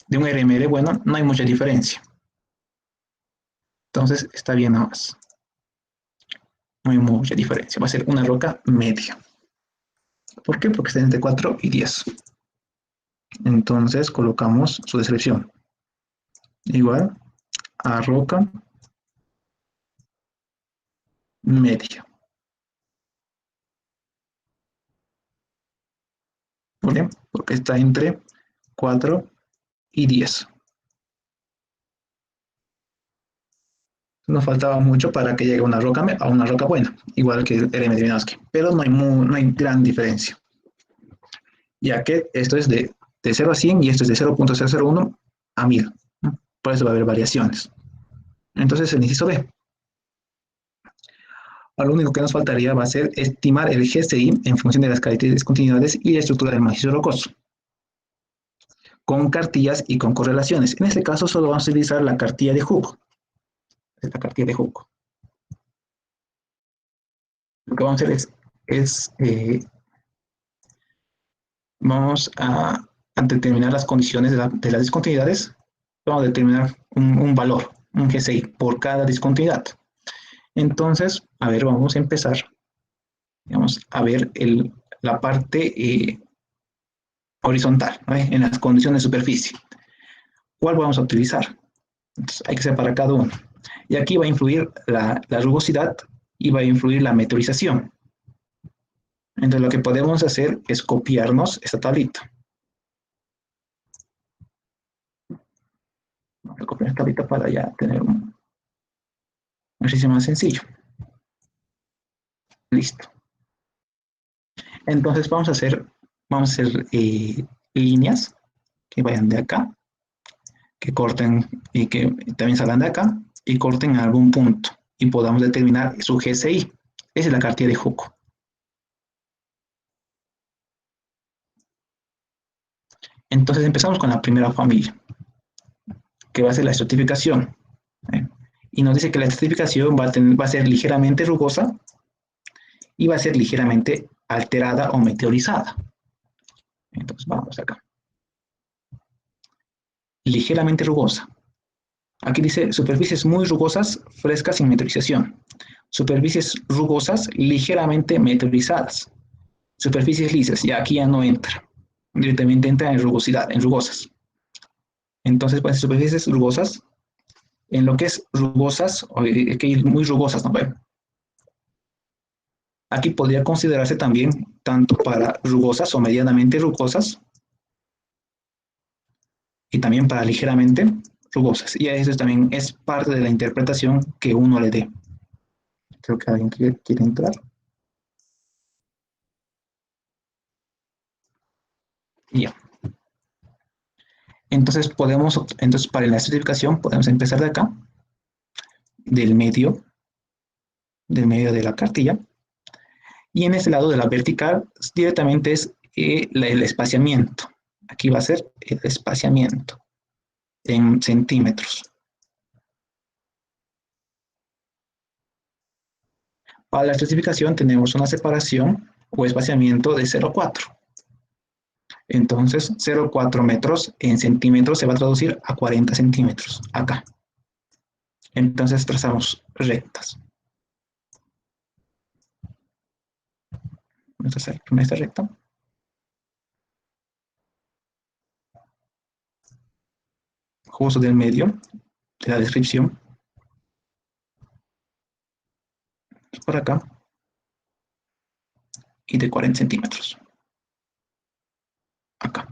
de un RMR bueno, no hay mucha diferencia. Entonces, está bien nada más. No hay mucha diferencia. Va a ser una roca media. ¿Por qué? Porque está entre 4 y 10. Entonces, colocamos su descripción. Igual a roca media. ¿Por qué? Porque está entre 4 y 10. Nos faltaba mucho para que llegue a una roca buena, igual que el RM de Wieniawski, pero no hay gran diferencia. Ya que esto es de 0 a 100 y esto es de 0.001 a 1000. Por eso va a haber variaciones. Entonces, el inciso B. Lo único que nos faltaría va a ser estimar el GCI en función de las características de discontinuidades y la estructura del macizo rocoso, con cartillas y con correlaciones. En este caso, solo vamos a utilizar la cartilla de Hooke. La cartilla de Hooke. Lo que vamos a hacer es vamos a determinar las condiciones de las discontinuidades. Vamos a determinar un valor, un GCI, por cada discontinuidad. Entonces, a ver, vamos a empezar. Vamos a ver la parte horizontal, ¿vale? En las condiciones de superficie. ¿Cuál vamos a utilizar? Entonces, hay que separar cada uno. Y aquí va a influir la rugosidad y va a influir la meteorización. Entonces, lo que podemos hacer es copiarnos esta tablita. Vamos a copiar esta tablita para ya tener un ejercicio más sencillo. Listo. Entonces, vamos a hacer líneas que vayan de acá, que corten y que también salgan de acá y corten en algún punto y podamos determinar su GCI. Esa es la cartilla de Hooke. Entonces empezamos con la primera familia, que va a ser la estratificación. Y nos dice que la estratificación va a ser ligeramente rugosa y va a ser ligeramente alterada o meteorizada. Entonces vamos acá. Ligeramente rugosa. Aquí dice superficies muy rugosas, frescas sin meteorización. Superficies rugosas ligeramente meteorizadas. Superficies lisas, y aquí ya no entra. Directamente entra en rugosidad, en rugosas. Entonces, pues superficies rugosas, en lo que es rugosas, hay que ir muy rugosas, ¿no? Bueno, aquí podría considerarse también tanto para rugosas o medianamente rugosas, y también para ligeramente rugosas. Y eso también es parte de la interpretación que uno le dé. Creo que alguien quiere entrar. Ya. Entonces para la estratificación podemos empezar de acá, del medio de la cartilla. Y en este lado de la vertical directamente es el espaciamiento. Aquí va a ser el espaciamiento en centímetros. Para la estratificación tenemos una separación o espaciamiento de 0,4. Entonces 0,4 metros en centímetros se va a traducir a 40 centímetros acá. Entonces trazamos rectas. Vamos a hacer esta recta. Justo del medio de la descripción. Por acá. Y de 40 centímetros. Acá.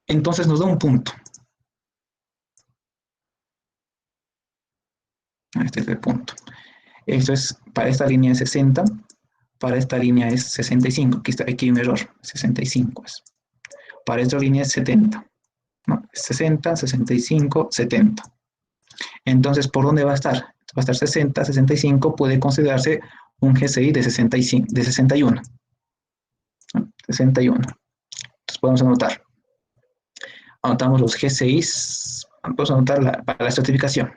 Entonces nos da un punto. Este es el punto. Esto es, para esta línea es 60, para esta línea es 65. Aquí hay un error, 65 es. Para esta línea es 70. No, 60, 65, 70. Entonces, ¿por dónde va a estar? Va a estar 60, 65, puede considerarse un GCI de 65, de 61. 61. Entonces podemos anotar. Anotamos los GCIs. Vamos a anotar para la estratificación.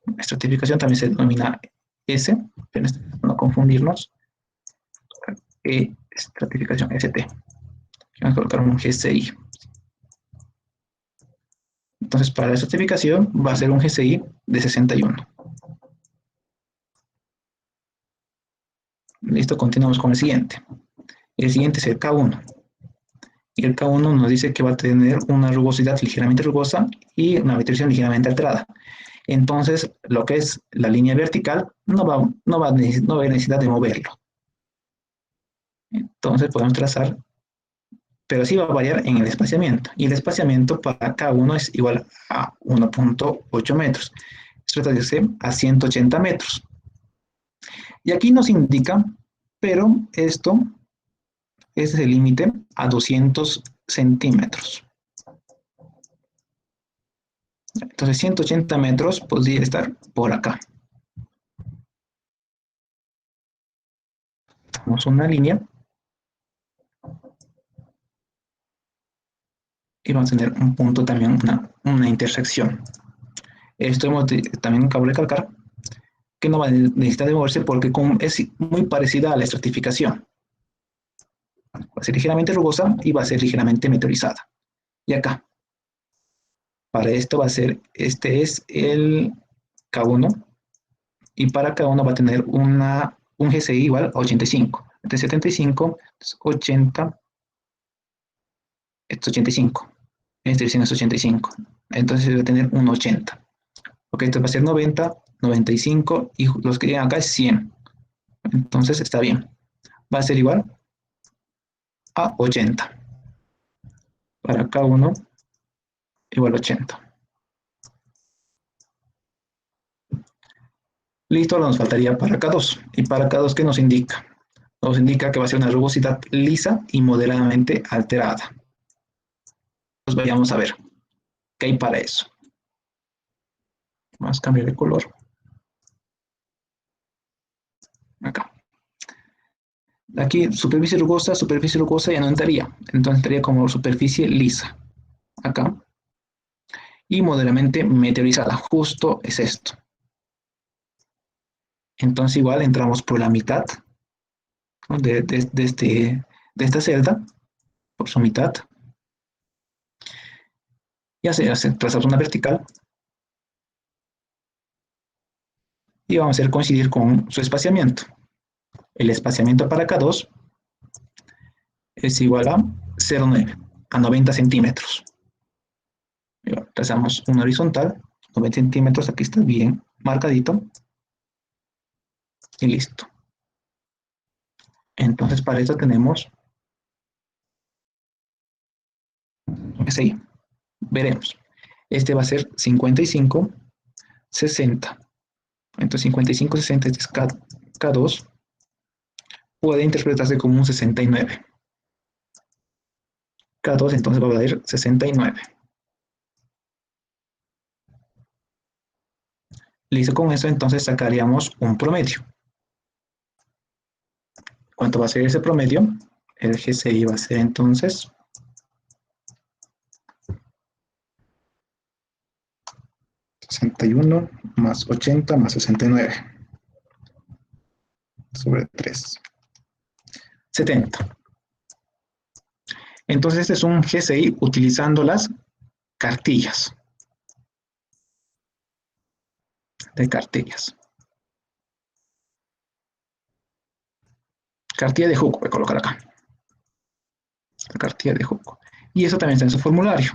La estratificación también se denomina S, pero no confundirnos. Estratificación ST. Vamos a colocar un GCI. Entonces, para la estratificación va a ser un GCI de 61. Listo, continuamos con el siguiente. El siguiente es el K1. Y el K1 nos dice que va a tener una rugosidad ligeramente rugosa y una meteorización ligeramente alterada. Entonces, lo que es la línea vertical no va a haber necesidad de moverlo. Entonces, podemos trazar, pero sí va a variar en el espaciamiento. Y el espaciamiento para K1 es igual a 1.8 metros. Esto traduce a 180 metros. Y aquí nos indica, pero este es el límite a 200 centímetros. Entonces 180 metros podría estar por acá. Damos una línea. Y vamos a tener un punto también, una intersección. Esto también cabe recalcar que no va a necesitar de moverse porque es muy parecida a la estratificación. Va a ser ligeramente rugosa y va a ser ligeramente meteorizada. Y acá, para esto va a ser, este es el K1, y para K1 va a tener un GCI igual a 85. Entonces 75, 80, esto es 85. Esta dirección es 85. Entonces va a tener un 80. Ok, esto va a ser 90, 95 y los que llegan acá es 100. Entonces está bien. Va a ser igual a 80. Para K1 igual a 80. Listo, ahora nos faltaría para K2. ¿Y para K2 qué nos indica? Nos indica que va a ser una rugosidad lisa y moderadamente alterada. Pues vayamos a ver qué hay para eso. Vamos a cambiar de color. Acá. Aquí, superficie rugosa ya no entraría. Entonces entraría como superficie lisa. Acá. Y moderadamente meteorizada. Justo es esto. Entonces igual entramos por la mitad, ¿no? de esta celda, por su mitad. Ya se trazamos una vertical. y vamos a hacer coincidir con su espaciamiento. El espaciamiento para K2 es igual a 0,9, a 90 centímetros. Trazamos una horizontal, 90 centímetros, aquí está bien marcadito. Y listo. Entonces para esto tenemos SI. Veremos. Este va a ser 55, 60. Entonces 55, 60 es K2. Puede interpretarse como un 69. K2 entonces va a valer 69. Listo, con eso entonces sacaríamos un promedio. ¿Cuánto va a ser ese promedio? El GCI va a ser entonces 61 más 80 más 69 sobre 3. 70. Entonces este es un GCI utilizando las cartillas. De cartillas. Cartilla de Hooke, voy a colocar acá. La cartilla de Hooke. Y eso también está en su formulario.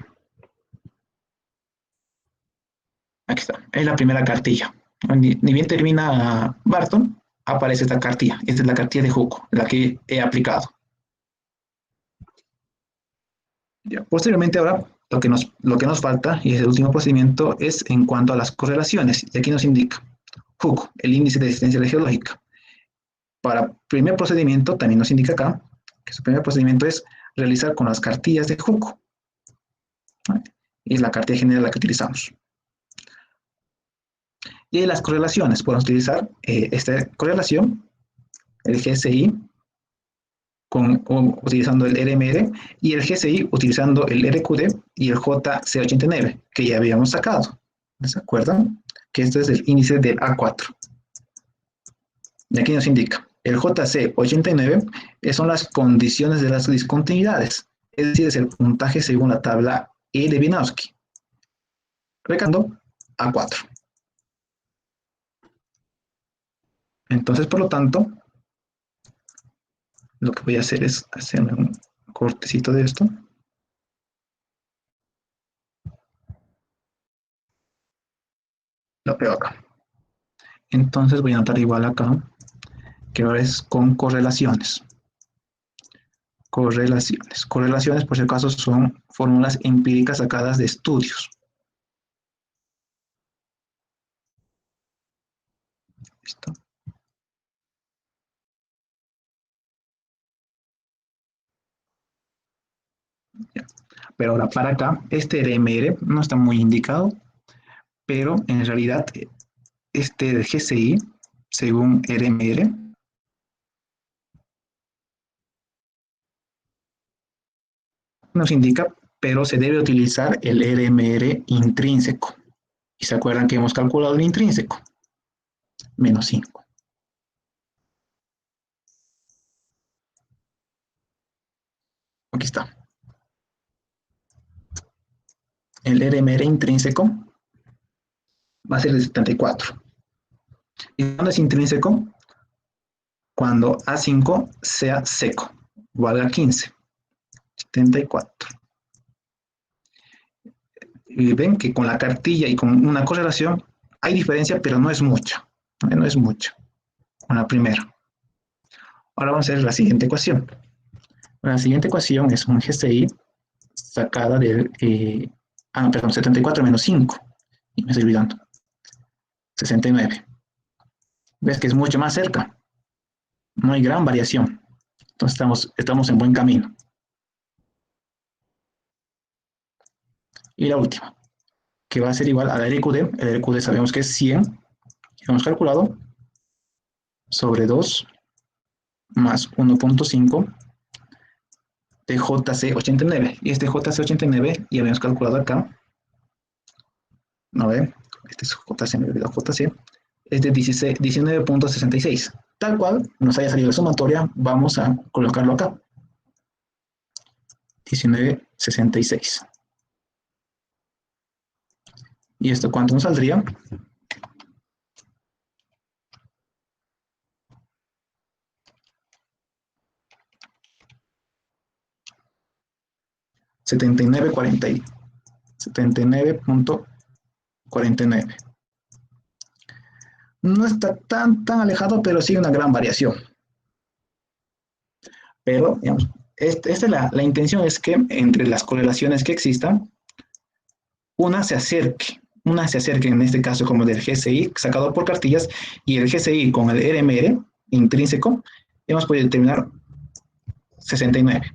Aquí está, es la primera cartilla. Ni bien termina Barton, aparece esta cartilla. Esta es la cartilla de Hooke, la que he aplicado. Ya. Posteriormente ahora, lo que nos falta, y es el último procedimiento, es en cuanto a las correlaciones. Y aquí nos indica Hooke, el índice de existencia geológica. Para primer procedimiento, también nos indica acá, que su primer procedimiento es realizar con las cartillas de Hooke. Y es la cartilla general la que utilizamos. Y las correlaciones, podemos utilizar esta correlación, el GCI, utilizando el RMR, y el GCI utilizando el RQD y el JC89, que ya habíamos sacado. ¿Se acuerdan? Que este es el índice del A4. Y aquí nos indica, el JC89 son las condiciones de las discontinuidades, es decir, es el puntaje según la tabla E de Wieniawski. Recalcando A4. Entonces, por lo tanto, lo que voy a hacer es hacerme un cortecito de esto. Lo pego acá. Entonces voy a anotar igual acá, que ahora es con correlaciones. Correlaciones. Correlaciones, por si acaso, son fórmulas empíricas sacadas de estudios. Listo. Ya. Pero ahora para acá, este RMR no está muy indicado, pero en realidad este GCI, según RMR, nos indica, pero se debe utilizar el RMR intrínseco. ¿Y se acuerdan que hemos calculado el intrínseco? Menos 5. Aquí está. El RMR intrínseco va a ser de 74. ¿Y cuándo es intrínseco? Cuando A5 sea seco, valga 15. 74. Y ven que con la cartilla y con una correlación hay diferencia, pero no es mucha. No es mucha. Con la primera. Ahora vamos a hacer la siguiente ecuación. La siguiente ecuación es un GCI sacada del... perdón, 74 menos 5. Y me estoy olvidando. 69. ¿Ves que es mucho más cerca? No hay gran variación. Entonces estamos en buen camino. Y la última, que va a ser igual a la RQD. El RQD sabemos que es 100, que hemos calculado, sobre 2 más 1.5 de JC89. Y este JC89 ya habíamos calculado acá. No ve, este es JC, es de 19.66. Tal cual nos haya salido la sumatoria, vamos a colocarlo acá. 19.66. ¿Y esto cuánto nos saldría? 79.49. No está tan alejado, pero sí una gran variación. Pero, digamos, esta es la intención es que entre las correlaciones que existan, una se acerque en este caso como del GCI sacado por cartillas y el GCI con el RMR intrínseco, hemos podido determinar 69.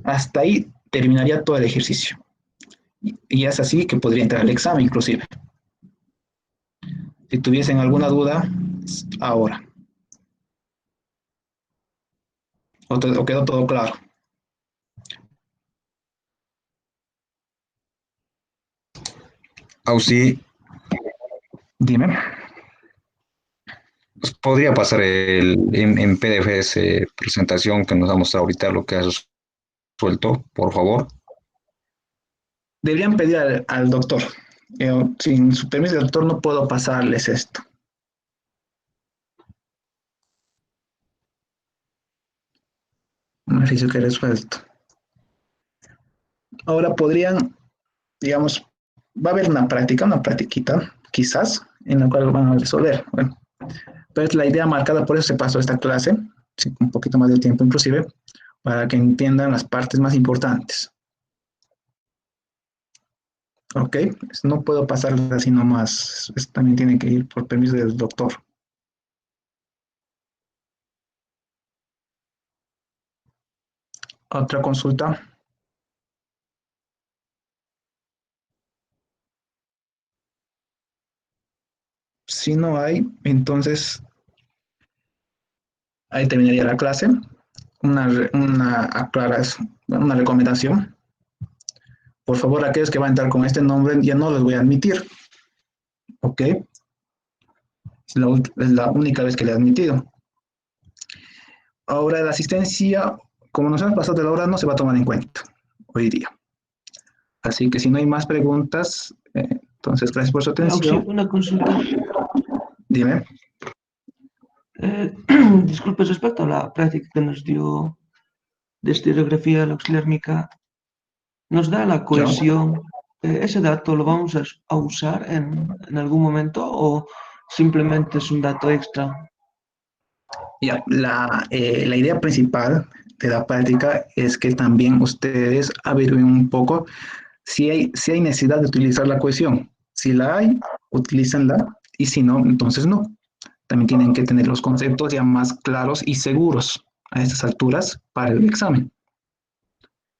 Hasta ahí terminaría todo el ejercicio. Y es así que podría entrar al examen inclusive. Si tuviesen alguna duda, ahora. ¿O quedó todo claro? Auxi, Dime. ¿podría pasar en PDF esa presentación que nos ha mostrado ahorita lo que has resuelto, por favor? Deberían pedir al doctor. Sin su permiso del doctor no puedo pasarles esto. Un ejercicio que he resuelto. Ahora podrían, digamos, va a haber una practiquita, quizás, en la cual van a resolver. Bueno, pero es la idea marcada, por eso se pasó esta clase, sí, un poquito más de tiempo inclusive, para que entiendan las partes más importantes. Ok, no puedo pasarles así nomás, esto también tiene que ir por permiso del doctor. Otra consulta. Si no hay, entonces ahí terminaría la clase. Una recomendación. Por favor, aquellos que van a entrar con este nombre ya no los voy a admitir. ¿Ok? Es la única vez que le he admitido. Ahora la asistencia, como nos hemos pasado de la hora, no se va a tomar en cuenta hoy día. Así que si no hay más preguntas, entonces gracias por su atención. Una consulta. Dime. Disculpe, respecto a la práctica que nos dio de estereografía logarítmica, nos da la cohesión. ¿Ese dato lo vamos a usar en algún momento o simplemente es un dato extra? Ya, la idea principal de la práctica es que también ustedes averigüen un poco si hay necesidad de utilizar la cohesión. Si la hay, utilícenla, y si no, entonces no. También tienen que tener los conceptos ya más claros y seguros a estas alturas para el examen.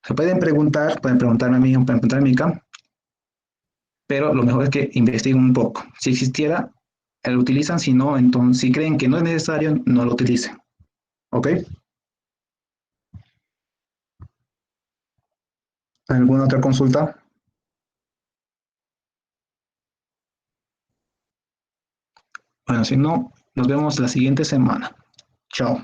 Se pueden preguntarme a mí, pueden preguntarme a Mica, pero lo mejor es que investiguen un poco. Si existiera, lo utilizan, si no, entonces si creen que no es necesario, no lo utilicen. ¿Ok? ¿Alguna otra consulta? Bueno, si no, nos vemos la siguiente semana. Chao.